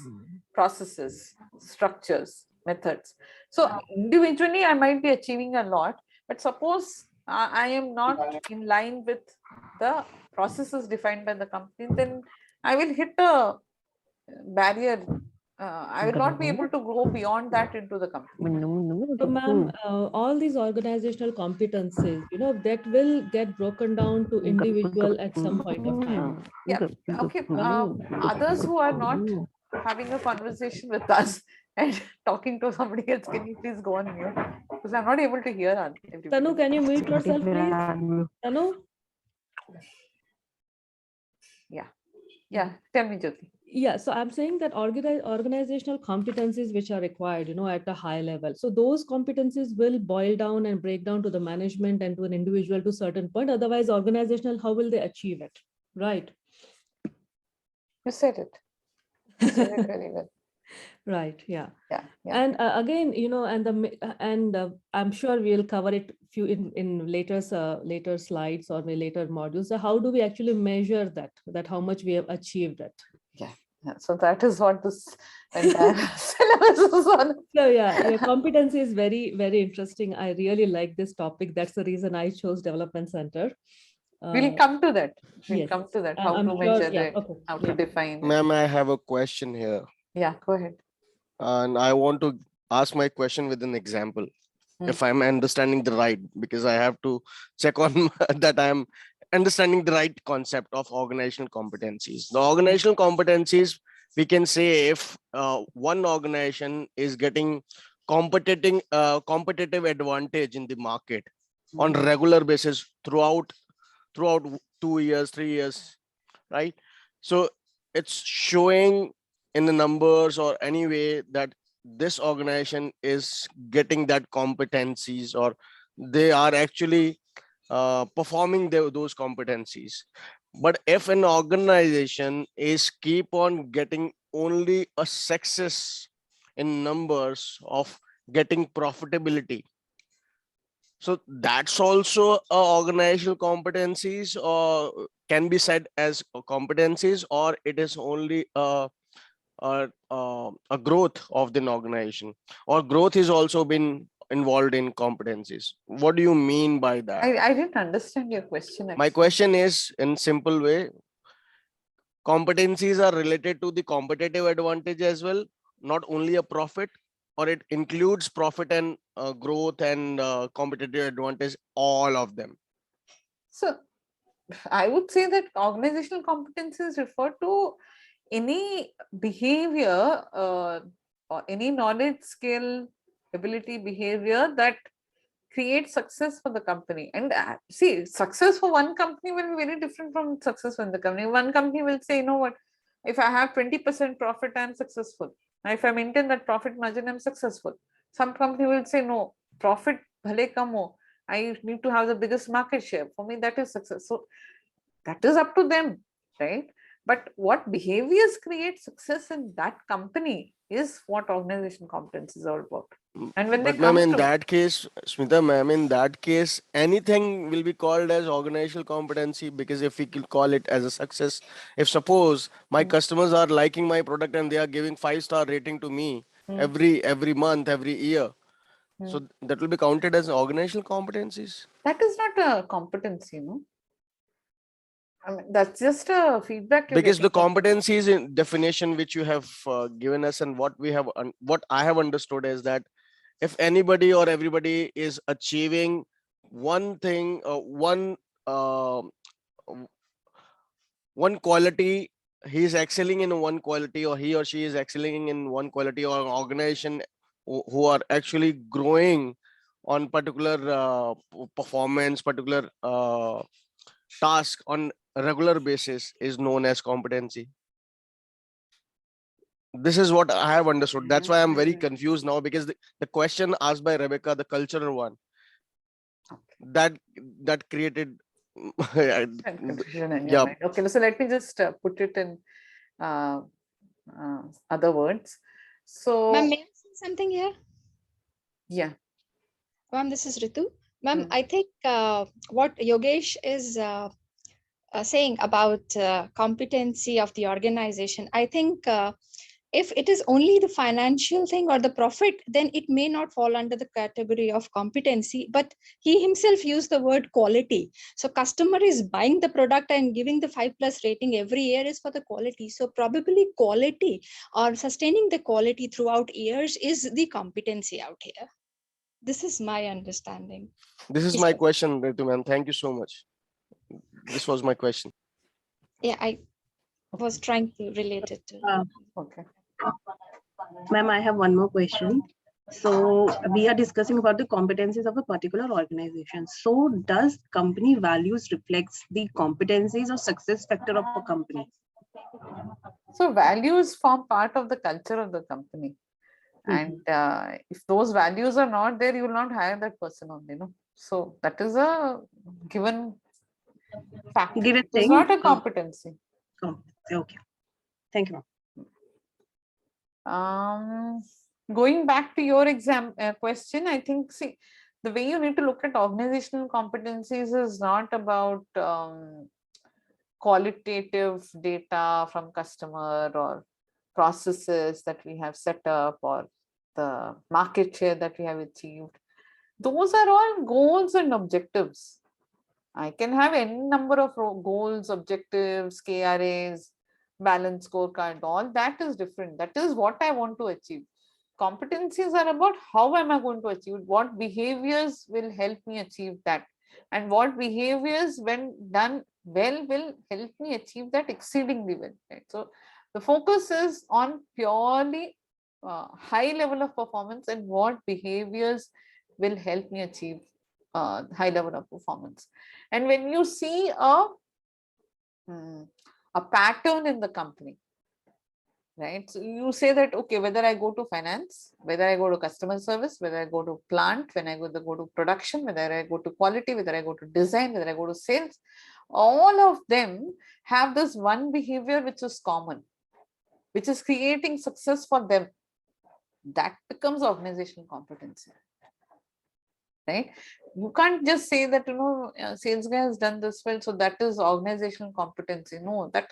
processes, structures, methods. So individually, I might be achieving a lot, but suppose I am not in line with the processes defined by the company, then I will hit a barrier. I will not be able to go beyond that into the company. So, ma'am, all these organizational competencies, that will get broken down to individual at some point of time. Yeah. Okay. Others who are not having a conversation with us and talking to somebody else, can you please go on mute? Because I'm not able to hear everybody. Tanu, can you mute yourself, please? Tanu? Yeah. Tell me, Jyoti. Yeah, so I'm saying that organizational competencies which are required, at a high level. So those competencies will boil down and break down to the management and to an individual to a certain point. Otherwise, organizational, how will they achieve it? Right. You said it. You said it very well. Right. Yeah. Yeah. And again, and I'm sure we'll cover it in later slides or later modules. So how do we actually measure that how much we have achieved it? Yeah. So that is what this entire syllabus is on. So your competency is very, very interesting. I really like this topic. That's the reason I chose Development Center. We'll come to that. We'll yes. come to that. How I'm to sure, measure it, okay. how to define it. Ma'am, I have a question here. Yeah, go ahead. And I want to ask my question with an example. If I'm understanding the right, because I have to check on that I'm understanding the right concept of organizational competencies. The organizational competencies, we can say if one organization is getting competitive advantage in the market on regular basis throughout 2 years, 3 years, right? So it's showing in the numbers or any way that this organization is getting that competencies, or they are actually performing those competencies. But if an organization is keep on getting only a success in numbers of getting profitability, so that's also organizational competencies, or can be said as competencies, or it is only a growth of the organization, or growth is also been involved in competencies. What do you mean by that? I didn't understand your question My actually. question is in simple way, competencies are related to the competitive advantage as well, not only a profit, or it includes profit and growth and competitive advantage, all of them. So I would say that organizational competencies refer to any behavior or any knowledge, skill, ability, behavior that create success for the company. And see, success for one company will be very different from success for the company. One company will say, you know what, if I have 20% profit, I'm successful. Now, if I maintain that profit margin, I'm successful. Some company will say, no, profit bhale kam ho, I need to have the biggest market share. For me, that is success. So that is up to them, right? But what behaviors create success in that company is what organization competence is all about. And when they But ma'am, come in to that case, Smita ma'am, in that case, anything will be called as organizational competency, because if we could call it as a success, if suppose my Mm, customers are liking my product and they are giving 5-star rating to me mm, every month, every year, mm. so that will be counted as organizational competencies. That is not a competency, no? I mean, that's just a feedback you're Because getting the from them. competencies in definition which you have given us, and what we have what I have understood is that if anybody or everybody is achieving one thing, uh, one quality, he is excelling in one quality, or he or she is excelling in one quality, or an organization who are actually growing on particular performance, particular task on a regular basis, is known as competency. This is what I have understood. That's why I'm very confused now, because the question asked by Rebecca, the cultural one, that that created And confusion in your yeah. mind. Okay, so let me just put it in uh, other words. Ma'am, So, may I say something here? yeah. Ma'am, this is Ritu. Ma'am, Mm. I think what Yogesh is saying about competency of the organization, I think if it is only the financial thing or the profit, then it may not fall under the category of competency. But he himself used the word quality. So customer is buying the product and giving the 5+ rating every year is for the quality. So probably quality or sustaining the quality throughout years is the competency out here. This is my understanding. This is my question, Ritu ma'am. Thank you so much. This was my question. Yeah, I was trying to relate it to. Okay. Ma'am, I have one more question. So we are discussing about the competencies of a particular organization. So does company values reflects the competencies or success factor of a company? So, values form part of the culture of the company. And if those values are not there, you will not hire that person only, no? So, that is a given fact. Give a It is thing. not a competency. Okay. Thank you, Um, Going back to your exam question, I think, see, the way you need to look at organizational competencies is not about qualitative data from customer or processes that we have set up or the market share that we have achieved. Those are all goals and objectives. I can have any number of goals, objectives, KRAs, balance scorecard, all that is different. That is what I want to achieve. Competencies are about how am I going to achieve it, what behaviors will help me achieve that, and what behaviors, when done well, will help me achieve that exceedingly well. Right? So the focus is on purely high level of performance and what behaviors will help me achieve high level of performance. And when you see a a pattern in the company, right? So you say that, okay, whether I go to finance, whether I go to customer service, whether I go to plant, when I go to production, whether I go to quality, whether I go to design, whether I go to sales, all of them have this one behavior which is common, which is creating success for them. That becomes organizational competency, right? You can't just say that, sales guy has done this well, so that is organizational competency. No, that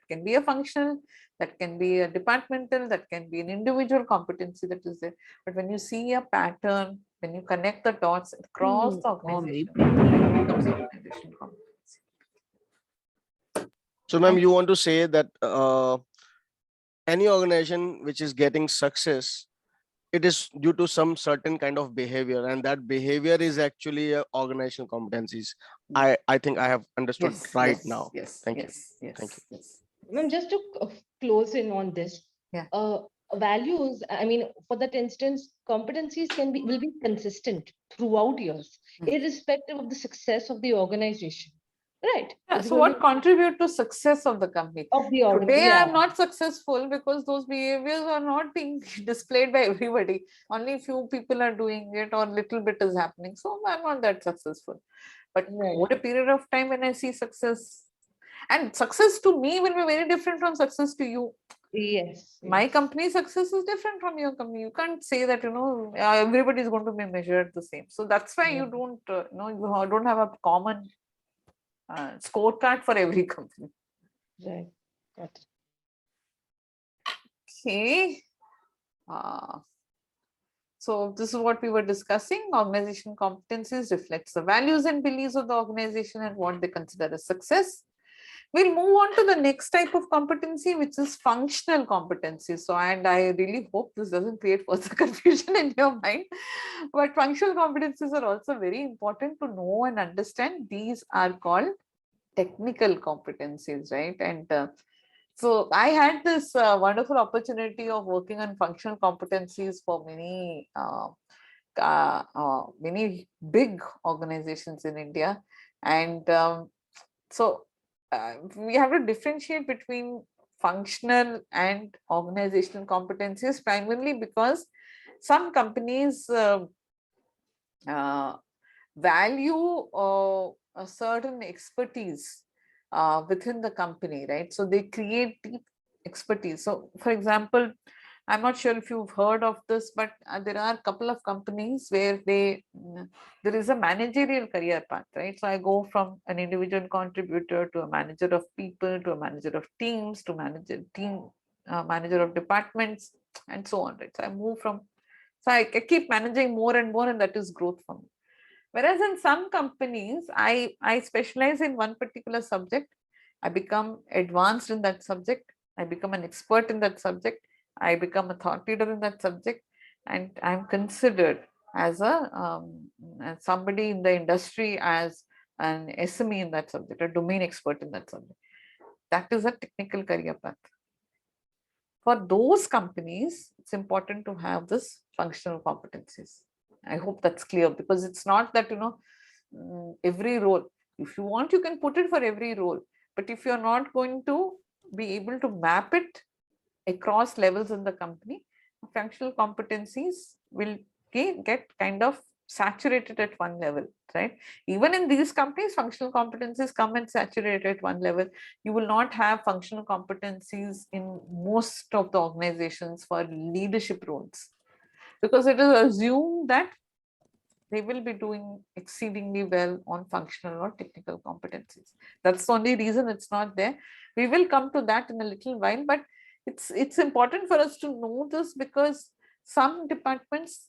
can be a functional, that can be a departmental, that can be an individual competency that is there. But when you see a pattern, when you connect the dots across the organization, it becomes organizational competency. So, ma'am, you want to say that any organization which is getting success, it is due to some certain kind of behavior, and that behavior is actually organizational competencies. I think I have understood now. Yes. Thank you. Thank you. Yes. Ma'am, just to close in on this, Yeah. Values, I mean, for that instance, competencies will be consistent throughout years, irrespective of the success of the organization, right? Yeah, so what contribute to success of the company? Today, I am not successful because those behaviors are not being displayed by everybody. Only few people are doing it, or little bit is happening. So I'm not that successful. But over a period of time, when I see success, and success to me will be very different from success to you. Yes. My company success is different from your company. You can't say that, everybody is going to be measured the same. So that's why you don't, you don't have a common scorecard for every company. Right. Got it. Okay. So this is what we were discussing. Organization competencies reflects the values and beliefs of the organization and what they consider as success. We'll move on to the next type of competency, which is functional competency. So, and I really hope this doesn't create further confusion in your mind. But functional competencies are also very important to know and understand. These are called technical competencies, right? And so I had this wonderful opportunity of working on functional competencies for many big organizations in India. And so we have to differentiate between functional and organizational competencies, primarily because some companies value a certain expertise within the company, right? So they create deep expertise. So, for example, I'm not sure if you've heard of this, but there are a couple of companies where there is a managerial career path, right? So I go from an individual contributor to a manager of people, to a manager of teams, to manager of departments, and so on, right? So I move from, so I keep managing more and more, and that is growth for me. Whereas in some companies, I specialize in one particular subject. I become advanced in that subject. I become an expert in that subject. I become a thought leader in that subject, and I'm considered as as somebody in the industry, as an SME in that subject, a domain expert in that subject. That is a technical career path. For those companies, it's important to have this functional competencies. I hope that's clear, because it's not that, every role, if you want, you can put it for every role. But if you're not going to be able to map it across levels in the company, functional competencies will get kind of saturated at one level, right? Even in these companies, functional competencies come and saturate at one level. You will not have functional competencies in most of the organizations for leadership roles, because it is assumed that they will be doing exceedingly well on functional or technical competencies. That's the only reason it's not there. We will come to that in a little while, but it's important for us to know this, because some departments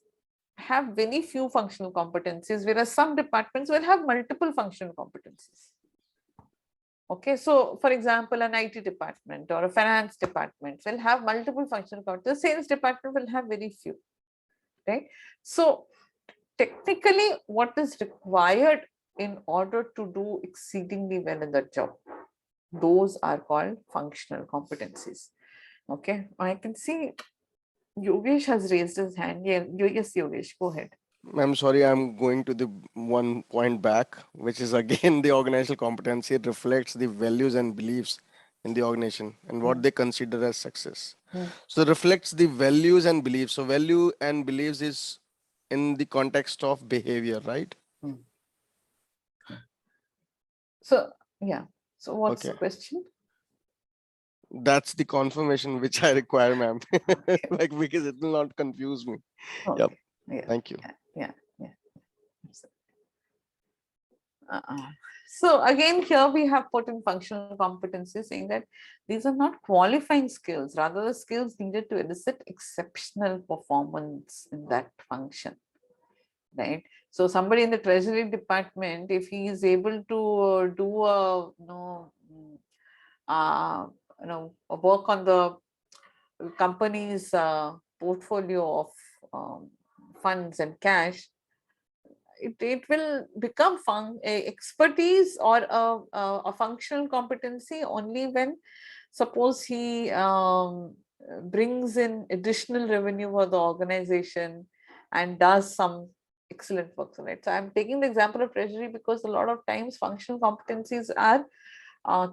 have very few functional competencies, whereas some departments will have multiple functional competencies. Okay, so for example, an IT department or a finance department will have multiple functional competencies. The sales department will have very few, right? So technically, what is required in order to do exceedingly well in that job, those are called functional competencies. Okay, I can see Yogesh has raised his hand. Yeah, yes, Yogesh, go ahead. I'm sorry, I'm going to the one point back, which is again the organizational competency. It reflects the values and beliefs in the organization and what they consider as success. Hmm. So it reflects the values and beliefs. So value and beliefs is in the context of behavior, right? Hmm. So, yeah. So what's the Okay. question? That's the confirmation which I require, ma'am. Okay. Like, because it will not confuse me. Yep. Okay. Yeah. Thank you. Yeah. Yeah. Uh-uh. So again, here we have put in functional competencies, saying that these are not qualifying skills, rather the skills needed to elicit exceptional performance in that function, right? So somebody in the treasury department, if he is able to do a uh, work on the company's portfolio of funds and cash, it will become expertise or a functional competency only when, suppose he brings in additional revenue for the organization and does some excellent work, right? So I'm taking the example of treasury because a lot of times functional competencies are uh,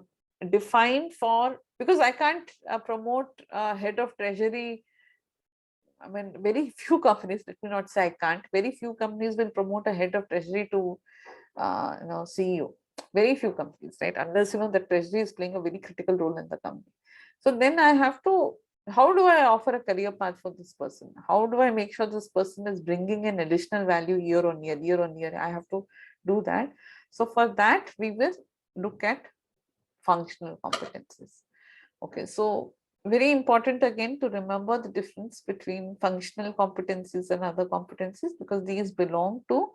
defined for, because I can't promote head of treasury. I mean, very few companies, let me not say I can't, very few companies will promote a head of treasury to, CEO. Very few companies, right? Unless, the treasury is playing a very critical role in the company. So then I have to, how do I offer a career path for this person? How do I make sure this person is bringing in additional value year on year, year on year? I have to do that. So for that, we will look at functional competencies. Okay, so very important again to remember the difference between functional competencies and other competencies, because these belong to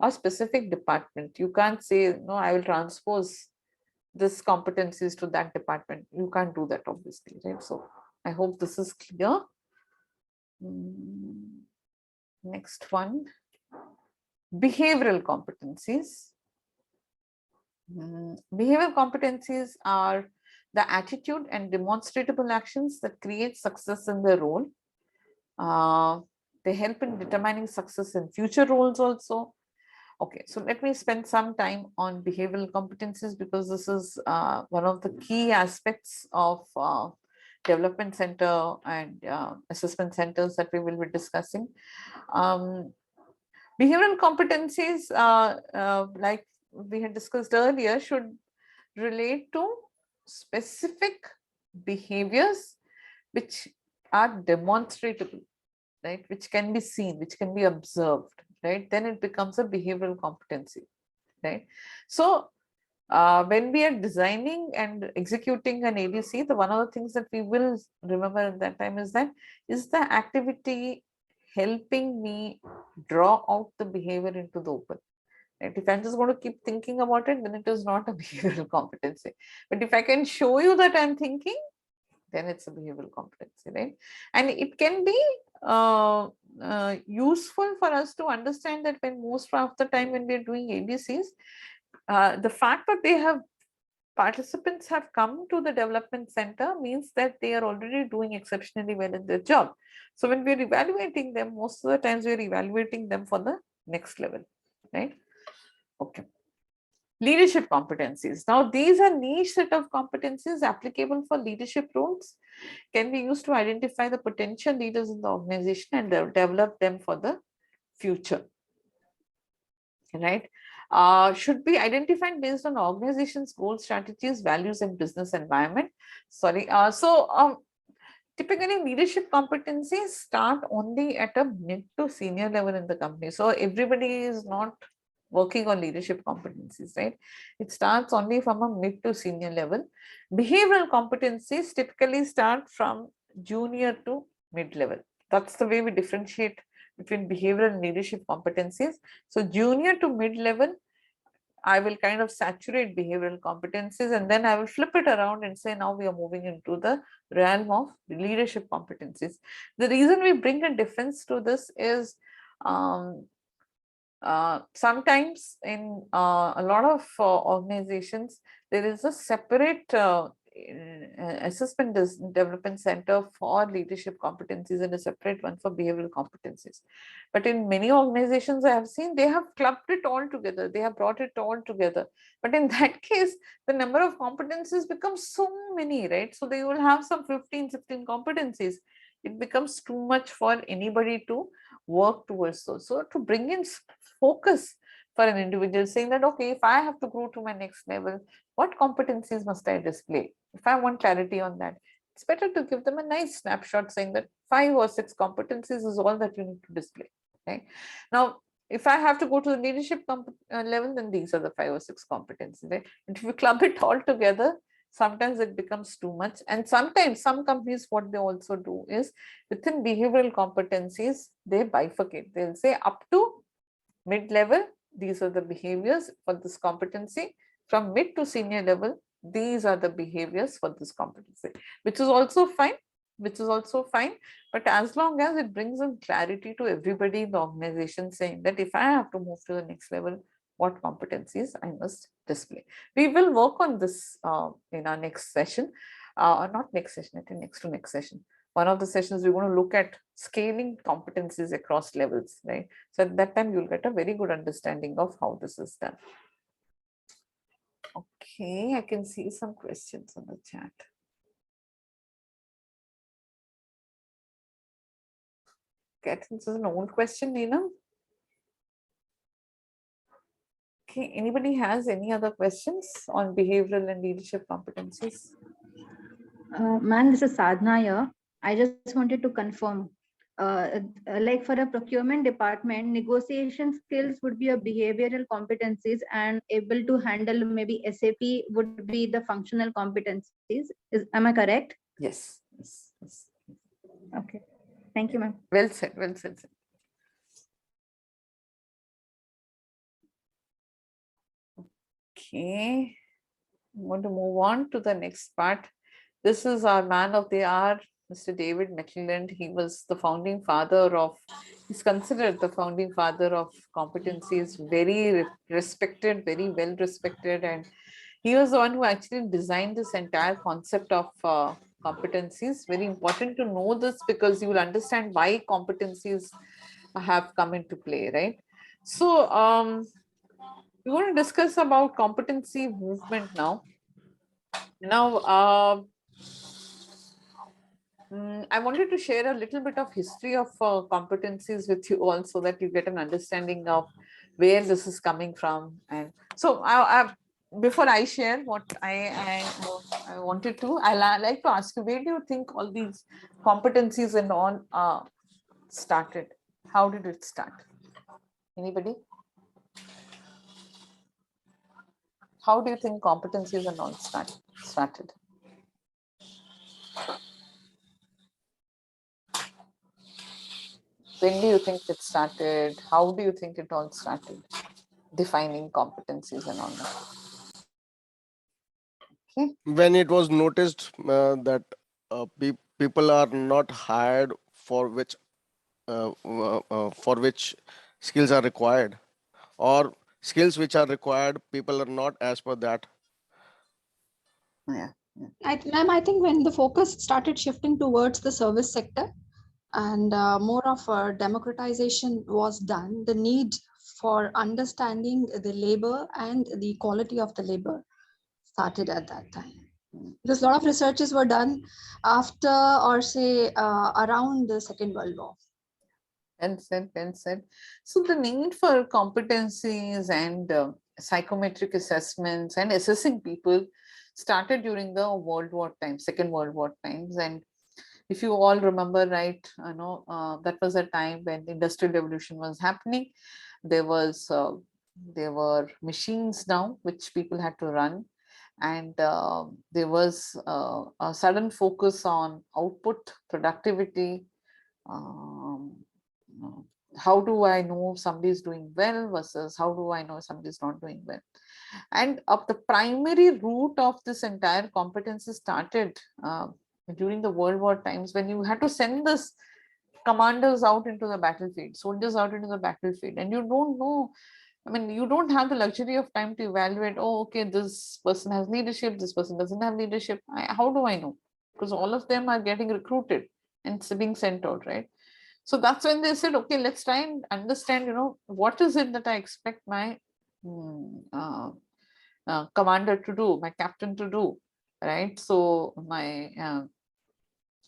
a specific department. You can't say, no, I will transpose this competencies to that department. You can't do that, obviously, right? So I hope this is clear. Next one, behavioral competencies. Behavioral competencies are the attitude and demonstrable actions that create success in the role. They help in determining success in future roles also. Okay, so let me spend some time on behavioral competencies, because this is one of the key aspects of development center and assessment centers that we will be discussing. Um, Behavioral competencies, like we had discussed earlier, should relate to specific behaviors which are demonstrable, right? Which can be seen, which can be observed, right? Then it becomes a behavioral competency, right? So when we are designing and executing an ADC, the one of the things that we will remember at that time is that, is the activity helping me draw out the behavior into the open? Right? If I'm just going to keep thinking about it, then it is not a behavioral competency. But if I can show you that I'm thinking, then it's a behavioral competency, right? And it can be useful for us to understand that when most of the time when we're doing ABCs, the fact that they have participants have come to the development center means that they are already doing exceptionally well in their job. So when we're evaluating them, most of the times we're evaluating them for the next level, right? Okay. Leadership competencies. Now, these are niche set of competencies applicable for leadership roles, can be used to identify the potential leaders in the organization and develop them for the future, right? Should be identified based on organization's goals, strategies, values, and business environment. Sorry. Typically, leadership competencies start only at a mid to senior level in the company. So everybody is not working on leadership competencies, right? It starts only from a mid to senior level. Behavioral competencies typically start from junior to mid level. That's the way we differentiate between behavioral and leadership competencies. So junior to mid level, I will kind of saturate behavioral competencies, and then I will flip it around and say, now we are moving into the realm of leadership competencies. The reason we bring a difference to this is, um, sometimes in a lot of organizations, there is a separate assessment development center for leadership competencies and a separate one for behavioral competencies. But in many organizations I have seen, they have clubbed it all together. They have brought it all together. But in that case, the number of competencies becomes so many, right? So they will have some 15, 16 competencies. It becomes too much for anybody to work towards those. So to bring in focus for an individual, saying that, okay, if I have to grow to my next level, what competencies must I display? If I want clarity on that, it's better to give them a nice snapshot saying that 5 or 6 competencies is all that you need to display. Okay. Now, if I have to go to the leadership level, then these are the 5 or 6 competencies. Right? And if you club it all together, sometimes it becomes too much. And sometimes some companies, what they also do is within behavioral competencies, they bifurcate. They'll say up to mid-level, these are the behaviors for this competency. From mid to senior level, these are the behaviors for this competency, which is also fine, but as long as it brings in clarity to everybody in the organization, saying that if I have to move to the next level, what competencies I must display. We will work on this in our next session, not next session, I think next to next session. One of the sessions we're going to look at scaling competencies across levels, right? So at that time, you'll get a very good understanding of how this is done. Okay, I can see some questions on the chat. Okay, this is an old question, Neena. Okay, anybody has any other questions on behavioral and leadership competencies? Ma'am, this is Sadhna here. I just wanted to confirm, like for a procurement department, negotiation skills would be a behavioral competencies, and able to handle maybe SAP would be the functional competencies. Am I correct? Yes, yes, yes. Okay. Thank you, ma'am. Well said, well said. Okay, I'm going to move on to the next part. This is our man of the hour, Mr. David McClelland. He was the founding father of, he's considered the founding father of competencies, very respected, very well respected. And he was the one who actually designed this entire concept of competencies. Very important to know this because you will understand why competencies have come into play, right? So we want to discuss about competency movement now. Now, I wanted to share a little bit of history of competencies with you all so that you get an understanding of where this is coming from. And so before I share what I wanted to, I like to ask you, where do you think all these competencies and all started? How did it start? Anybody? How do you think competencies and all started? When do you think it started? How do you think it all started? Defining competencies and all that. Okay. When it was noticed that people are not hired for which skills are required, or skills which are required, people are not as per that. Yeah. Ma'am, I think when the focus started shifting towards the service sector and more of a democratization was done, the need for understanding the labor and the quality of the labor started at that time. Because a lot of researches were done after, or say around the Second World War. Well said, well said. So the need for competencies and psychometric assessments and assessing people started during the World War times, Second World War times. And if you all remember, right, that was a time when the Industrial Revolution was happening. There were machines now which people had to run, and there was a sudden focus on output, productivity. Um, how do I know somebody is doing well versus how do I know somebody is not doing well? And of the primary root of this entire competency started during the World War times, when you had to send this commanders out into the battlefield, soldiers out into the battlefield, and you don't know I mean, you don't have the luxury of time to evaluate, oh, okay, this person has leadership, this person doesn't have leadership. How do I know? Because all of them are getting recruited and it's being sent out, right? So that's when they said, okay, let's try and understand, what is it that I expect my commander to do, my captain to do, right? So my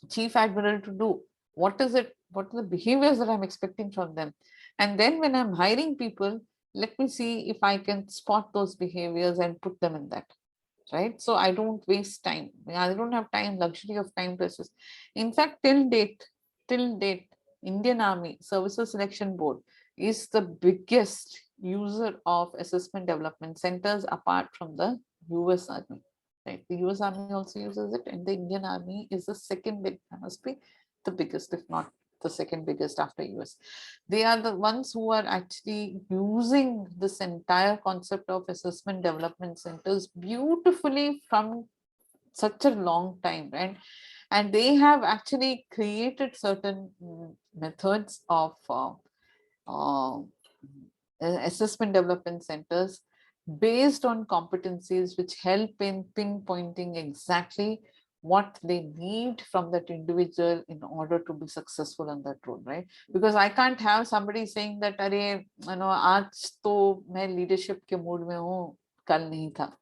chief admiral to do. What is it? What are the behaviors that I'm expecting from them? And then when I'm hiring people, let me see if I can spot those behaviors and put them in that. Right. So I don't waste time. I don't have time, luxury of time to assess. In fact, till date, Indian Army Services Selection Board is the biggest user of assessment development centers apart from the US Army. Right. The US Army also uses it, and the Indian Army is the second big, must be the biggest, if not the second biggest after US. They are the ones who are actually using this entire concept of assessment development centers beautifully from such a long time, right? And they have actually created certain methods of uh, assessment development centers based on competencies which help in pinpointing exactly what they need from that individual in order to be successful in that role, right? Because I can't have somebody saying that, "Arey, आज तो मैं leadership के mood में हूँ, कल नहीं था."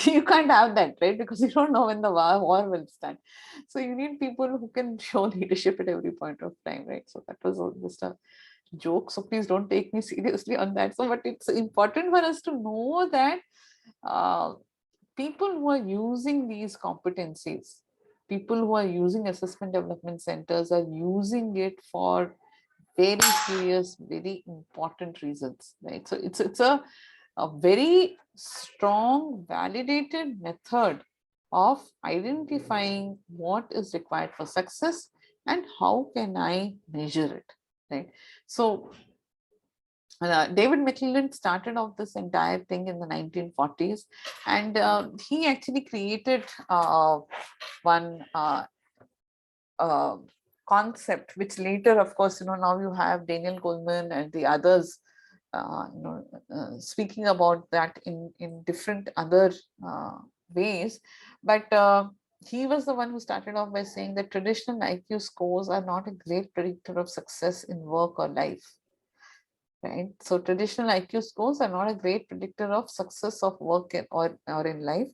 You can't have that, right? Because you don't know when the war will start. So you need people who can show leadership at every point of time, right? So that was all just a joke. So please don't take me seriously on that. So, but it's important for us to know that uh, people who are using these competencies, people who are using assessment development centers are using it for very serious, very important reasons, right? So it's a very strong, validated method of identifying what is required for success and how can I measure it, right? So David McClelland started off this entire thing in the 1940s, and he actually created one concept, which later, of course, now you have Daniel Goleman and the others, speaking about that in different other ways. But he was the one who started off by saying that traditional IQ scores are not a great predictor of success in work or life. Right. So traditional IQ scores are not a great predictor of success of work or in life.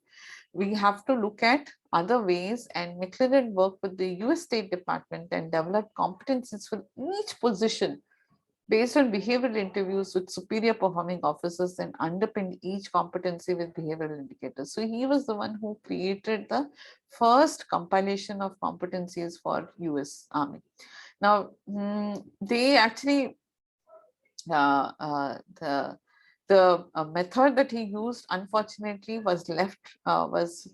We have to look at other ways, and McClelland worked with the US State Department and developed competencies for each position based on behavioral interviews with superior performing officers and underpinned each competency with behavioral indicators. So he was the one who created the first compilation of competencies for US Army. Now, they actually the method that he used, unfortunately, was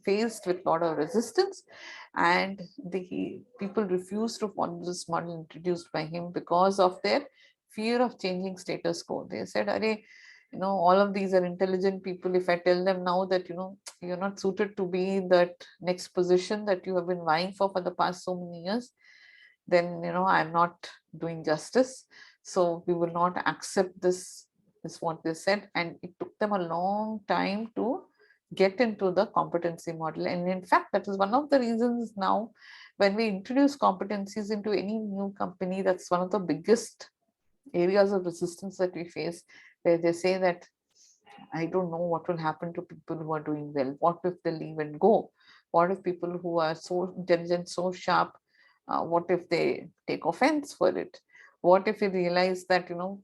faced with a lot of resistance, and the people refused to follow this model introduced by him because of their fear of changing status quo. They said, "Arey, all of these are intelligent people. If I tell them now that you're not suited to be in that next position that you have been vying for the past so many years, then I'm not doing justice. So we will not accept this," is what they said. And it took them a long time to get into the competency model. And in fact, that is one of the reasons now when we introduce competencies into any new company, that's one of the biggest areas of resistance that we face, where they say that, "I don't know what will happen to people who are doing well. What if they leave and go? What if people who are so intelligent, so sharp, what if they take offense for it? What if we realize that, the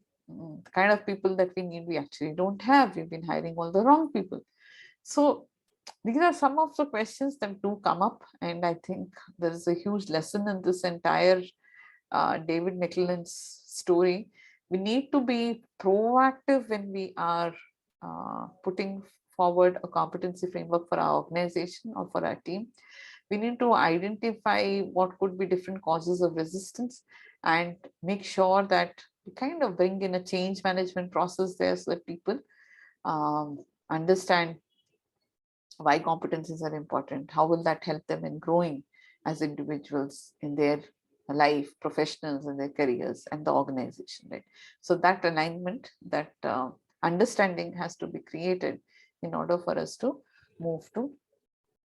kind of people that we need, we actually don't have. We've been hiring all the wrong people." So these are some of the questions that do come up. And I think there is a huge lesson in this entire David McClelland's story. We need to be proactive when we are putting forward a competency framework for our organization or for our team. We need to identify what could be different causes of resistance and make sure that we kind of bring in a change management process there so that people understand why competencies are important. How will that help them in growing as individuals in their life, professionals in their careers, and the organization, right? So that alignment, that understanding has to be created in order for us to move to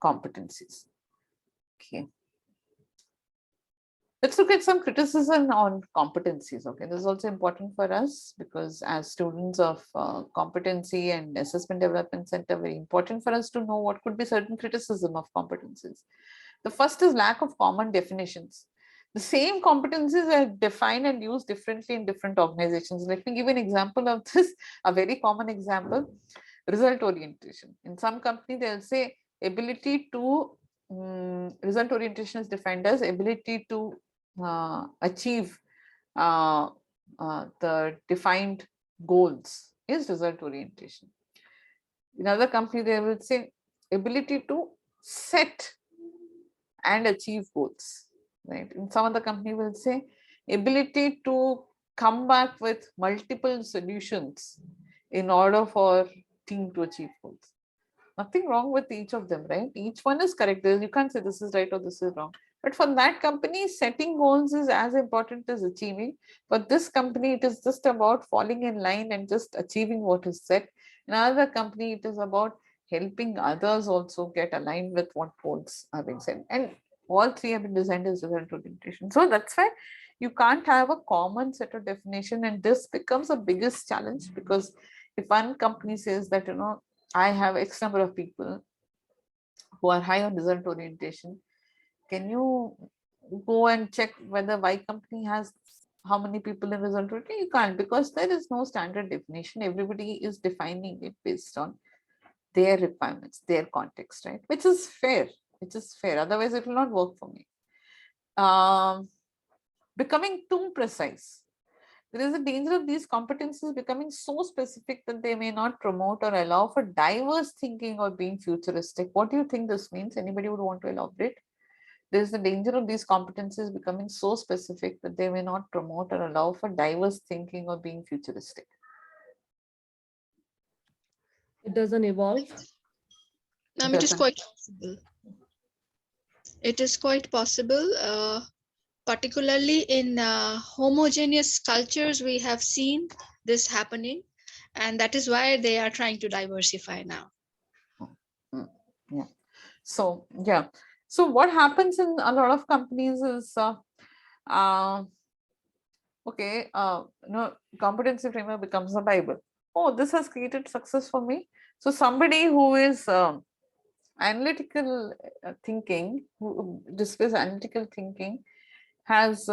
competencies. Okay. Let's look at some criticism on competencies. Okay, this is also important for us because as students of competency and assessment development center, very important for us to know what could be certain criticism of competencies. The first is lack of common definitions. The same competencies are defined and used differently in different organizations. Let me give an example of this, a very common example, result orientation. In some company, they'll say ability to, result orientation is defined as ability to achieve the defined goals is result orientation. In other company, they will say ability to set and achieve goals, right? In some other company will say ability to come back with multiple solutions in order for team to achieve goals. Nothing wrong with each of them, right? Each one is correct. You can't say this is right or this is wrong. But for that company, setting goals is as important as achieving. For this company, it is just about falling in line and just achieving what is set. In another company, it is about helping others also get aligned with what goals are being set. And all three have been designed as result orientation. So that's why you can't have a common set of definition. And this becomes a biggest challenge because if one company says that, I have X number of people who are high on result orientation, can you go and check whether Y company has how many people in result orientation? You can't, because there is no standard definition. Everybody is defining it based on their requirements, their context, right? Which is fair. Otherwise, it will not work for me. Becoming too precise. There is a danger of these competencies becoming so specific that they may not promote or allow for diverse thinking or being futuristic. What do you think this means? Anybody would want to elaborate? There is the danger of these competencies becoming so specific that they may not promote or allow for diverse thinking or being futuristic. It doesn't evolve. It is quite possible. It is quite possible. Particularly in homogeneous cultures, we have seen this happening, and that is why they are trying to diversify now. Yeah. So what happens in a lot of companies is competency framework becomes a Bible. Oh, this has created success for me. So somebody who is analytical thinking, who displays analytical thinking, has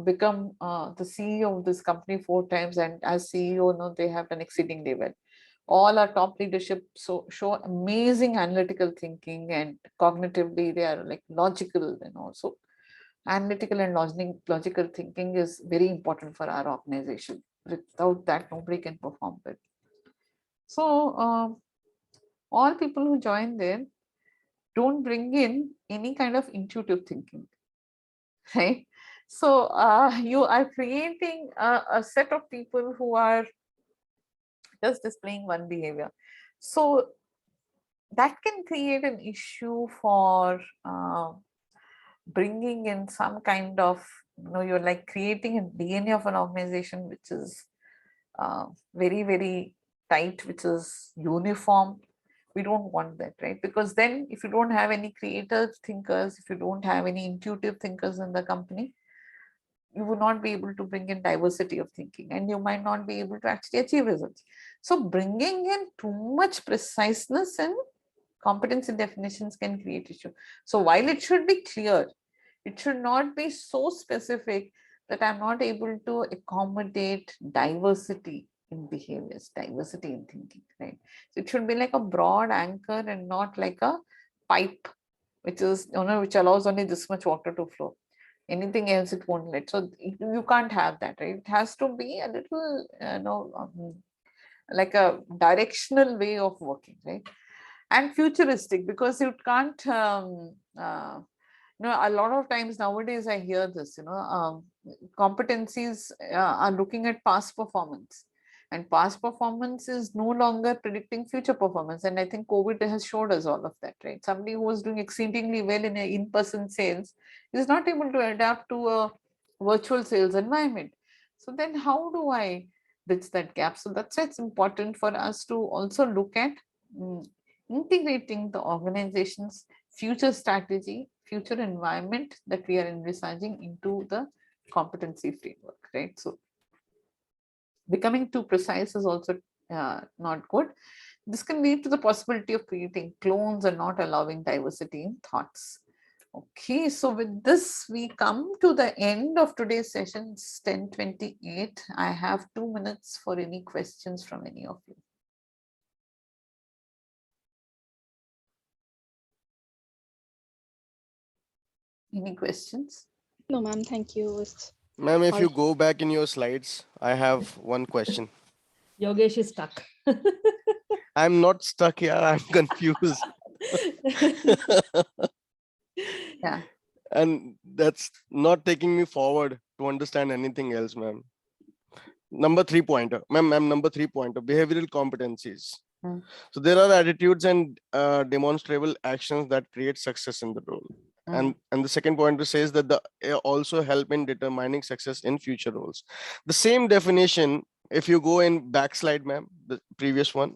become the CEO of this company 4 times, and as CEO, they have done exceedingly well. All our top leadership show amazing analytical thinking, and cognitively they are like logical, so analytical and logical thinking is very important for our organization. Without that, nobody can perform well. So all people who join there don't bring in any kind of intuitive thinking, right? So you are creating a set of people who are just displaying one behavior. So that can create an issue for bringing in some kind of, you're like creating a DNA of an organization which is very, very tight, which is uniform. We don't want that, right? Because then if you don't have any creative thinkers, if you don't have any intuitive thinkers in the company, you will not be able to bring in diversity of thinking, and you might not be able to actually achieve results. So bringing in too much preciseness and competency definitions can create issue. So while it should be clear, it should not be so specific that I'm not able to accommodate diversity in behaviors, diversity in thinking, right? So it should be like a broad anchor and not like a pipe, which is, which allows only this much water to flow. Anything else it won't let. So you can't have that, right? It has to be a little, like a directional way of working, right? And futuristic, because you can't, a lot of times nowadays I hear this, competencies are looking at past performance, and past performance is no longer predicting future performance. And I think COVID has showed us all of that, right? Somebody who was doing exceedingly well in an in-person sales is not able to adapt to a virtual sales environment. So then how do I bridge that gap. So that's why it's important for us to also look at integrating the organization's future strategy, future environment that we are envisaging into the competency framework, right? So becoming too precise is also not good. This can lead to the possibility of creating clones and not allowing diversity in thoughts. Okay, so with this, we come to the end of today's session. It's 10:28. I have 2 minutes for any questions from any of you. Any questions? No, ma'am, thank you. Ma'am, if you go back in your slides, I have one question. Yogesh is stuck. I'm not stuck here. I'm confused. Yeah. And that's not taking me forward to understand anything else, ma'am. Number 3 pointer, ma'am, number 3 pointer, behavioral competencies. So there are attitudes and demonstrable actions that create success in the role. And the second pointer says that they also help in determining success in future roles. The same definition, if you go in backslide, ma'am, the previous one,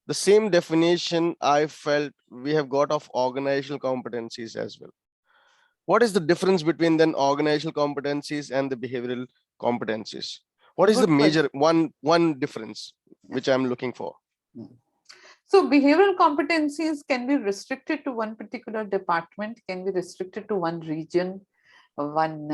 the same definition I felt we have got of organizational competencies as well. What is the difference between then organizational competencies and the behavioral competencies? What is the major one difference which I'm looking for? So behavioral competencies can be restricted to one particular department, can be restricted to one region, one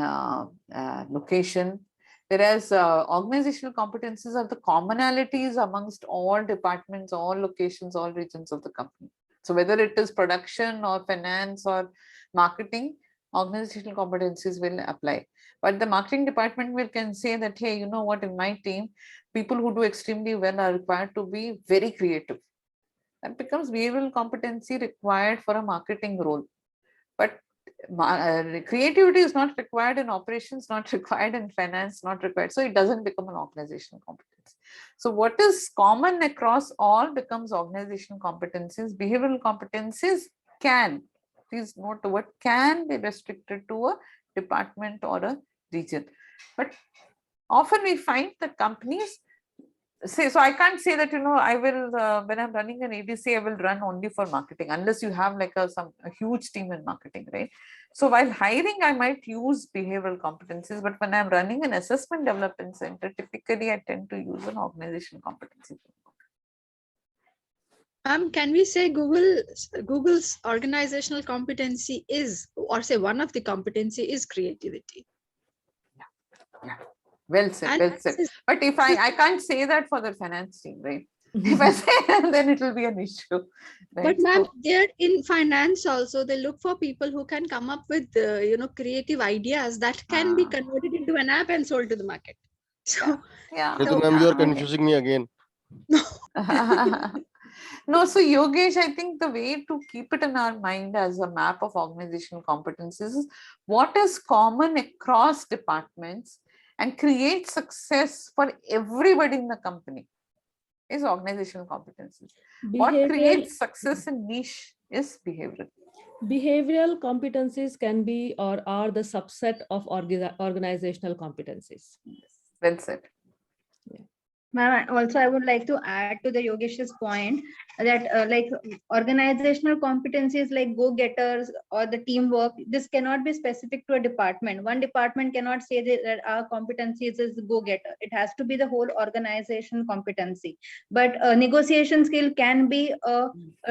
location, whereas organizational competencies are the commonalities amongst all departments, all locations, all regions of the company. So whether it is production or finance or marketing, organizational competencies will apply. But the marketing department can say that, hey, you know what, in my team, people who do extremely well are required to be very creative. That becomes behavioral competency required for a marketing role. But creativity is not required in operations, not required in finance, not required. So it doesn't become an organizational competence. So what is common across all becomes organizational competencies. Behavioral competencies can, please note the word can, be restricted to a department or a region. But often we find that companies say, so I can't say that, I will, when I'm running an ADC, I will run only for marketing, unless you have like a huge team in marketing, right? So while hiring, I might use behavioral competencies, but when I'm running an assessment development center, typically I tend to use an organizational competency. Can we say Google's organizational competency is, or say one of the competency is creativity? Yeah. Well said, well said. But if I can't say that for the finance team, right? If I say that, then it will be an issue. Right? But ma'am, they're in finance also, they look for people who can come up with, creative ideas that can be converted into an app and sold to the market. So, yeah. So, ma'am, you are confusing me again. No, so Yogesh, I think the way to keep it in our mind as a map of organizational competencies is what is common across departments and create success for everybody in the company is organizational competencies. What creates success in niche is behavioral. Behavioral competencies can be or are the subset of organizational competencies. Well said. Ma'am, also I would like to add to the Yogesh's point that like organizational competencies like go-getters or the teamwork, this cannot be specific to a department. One department cannot say that our competencies is go-getter. It has to be the whole organization competency. But negotiation skill can be a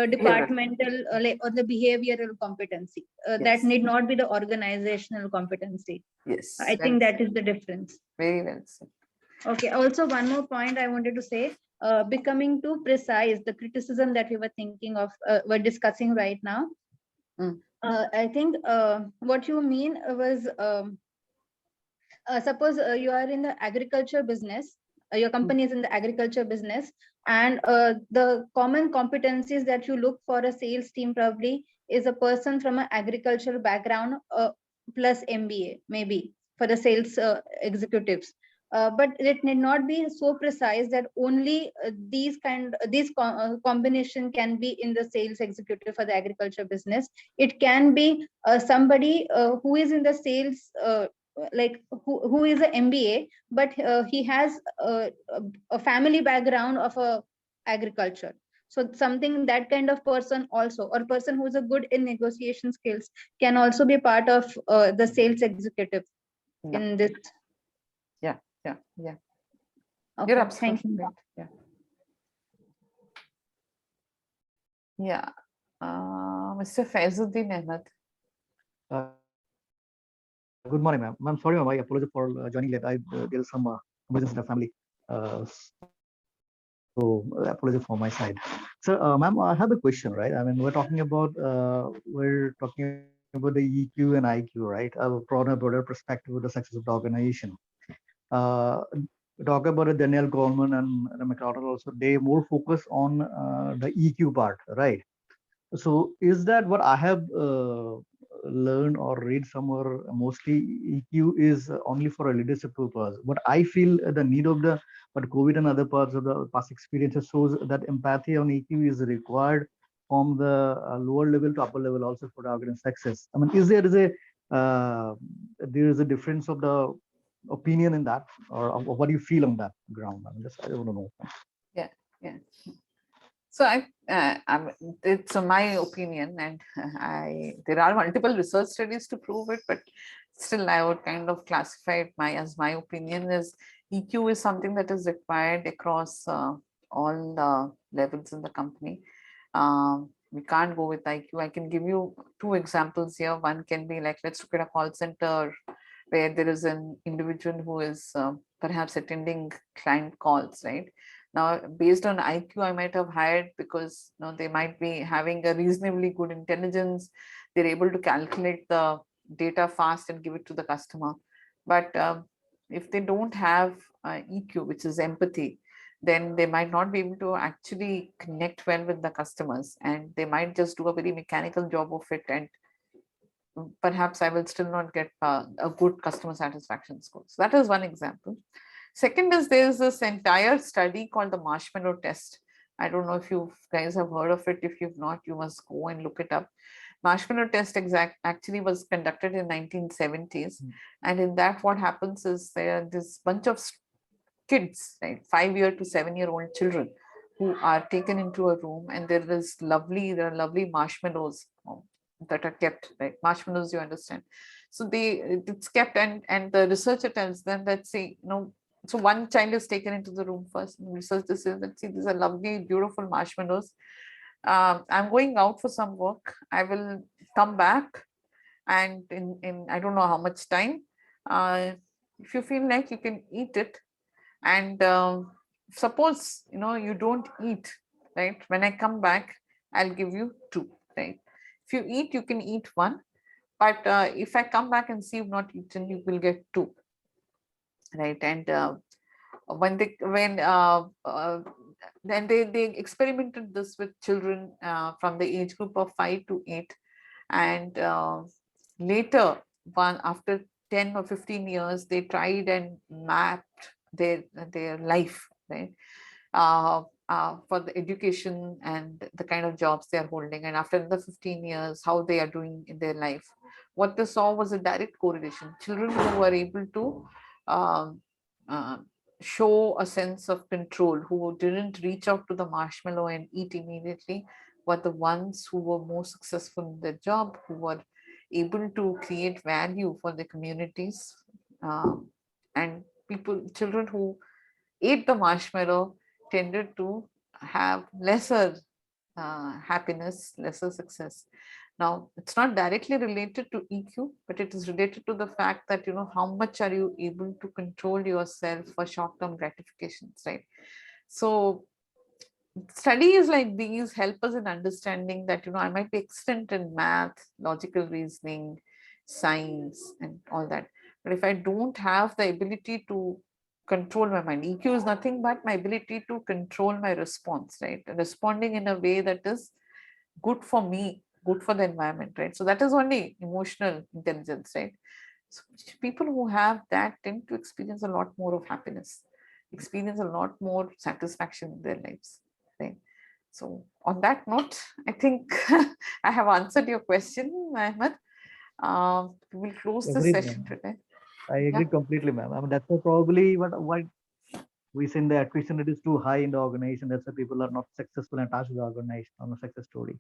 departmental like, or the behavioral competency. That need not be the organizational competency. Yes. I think that is the difference. Very well said. Okay, also one more point I wanted to say, becoming too precise, the criticism that we were thinking of, we're discussing right now. I think what you mean was, suppose you are in the agriculture business, your company is in the agriculture business, and the common competencies that you look for a sales team probably is a person from an agricultural background plus MBA, maybe for the sales executives. But it need not be so precise that only these combination can be in the sales executive for the agriculture business. It can be somebody who is in the sales like who is an MBA, but he has a family background of a agriculture. So something that kind of person also, or person who's a good in negotiation skills, can also be part of the sales executive Yeah. in this. Yeah. Yeah. Yeah. Okay, You're thank absolutely you. right. Yeah. Yeah. Mr. Faizuddin Ahmed. Good morning, ma'am. I'm sorry, ma'am. I apologize for joining late. There is some emergency in the family. So apologies for my side. So, ma'am, I have a question, right? I mean, we're talking about the EQ and IQ, right? From a broader perspective of the success of the organization. Uh, Talk about Daniel Goleman and McCartney also. They more focus on the EQ part, right? So is that what I have learned or read somewhere? Mostly EQ is only for a leadership purpose. What I feel the need of the but COVID and other parts of the past experiences shows that empathy on EQ is required from the lower level to upper level also for the organization success. I mean, there is a difference of the opinion in that, or what do you feel on that ground? I mean, I want to know. Yeah. Yeah. So it's my opinion, and there are multiple research studies to prove it, but still I would kind of classify it as my opinion is EQ is something that is required across all levels in the company. We can't go with IQ. I can give you two examples here. One can be like, let's look at a call center where there is an individual who is perhaps attending client calls, right? Now, based on IQ, I might have hired because they might be having a reasonably good intelligence. They're able to calculate the data fast and give it to the customer. But if they don't have EQ, which is empathy, then they might not be able to actually connect well with the customers, and they might just do a very mechanical job of it, and perhaps I will still not get a good customer satisfaction score. So that is one example. Second is there's this entire study called the marshmallow test. I don't know if you guys have heard of it. If you've not, you must go and look it up. Marshmallow test actually was conducted in 1970s. And in that, what happens is there are this bunch of kids, right, 5-year to 7-year-old children who are taken into a room, and there are lovely marshmallows that are kept, right? Marshmallows, you understand. So it's kept, and the researcher tells them that, say, so one child is taken into the room first, and researcher says that, see, these are lovely, beautiful marshmallows. I'm going out for some work. I will come back, and in I don't know how much time. If you feel like you can eat it, and suppose you don't eat, right? When I come back, I'll give you 2, right? If you eat, you can eat 1, but if I come back and see you've not eaten, you will get 2, right? And then they experimented this with children from the age group of 5 to 8, and later, after 10 or 15 years, they tried and mapped their life, right? For the education and the kind of jobs they are holding, and after the 15 years, how they are doing in their life. What they saw was a direct correlation. Children who were able to um, uh, show a sense of control, who didn't reach out to the marshmallow and eat immediately, were the ones who were more successful in their job, who were able to create value for the communities. And children who ate the marshmallow tended to have lesser happiness, lesser success. Now, it's not directly related to EQ, but it is related to the fact that, how much are you able to control yourself for short-term gratifications, right? So studies like these help us in understanding that, I might be excellent in math, logical reasoning, science, and all that. But if I don't have the ability to control my mind, EQ is nothing but my ability to control my response, right? Responding in a way that is good for me, good for the environment, right? So that is only emotional intelligence, right? So people who have that tend to experience a lot more of happiness, experience a lot more satisfaction in their lives, right? So on that note, I think I have answered your question, Ahmed. We will close this Agreed, session ma'am. today. I agree completely, ma'am. I mean, that's probably what we say, the attrition rate is too high in the organization. That's why people are not successful and attached to the organization on a success story.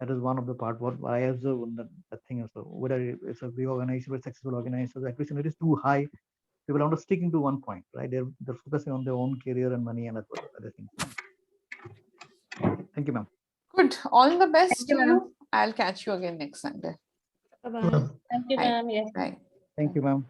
That is one of the part what I observe on the thing also. Whether it's a big organization or successful organization, the attrition rate is too high. People are not sticking to one point, right? They're focusing on their own career and money and other things. Thank you, ma'am. Good. All the best Thank to you, ma'am. you. I'll catch you again next Sunday. Bye-bye. Thank you, Bye. ma'am. Yes. Bye. Thank you, ma'am.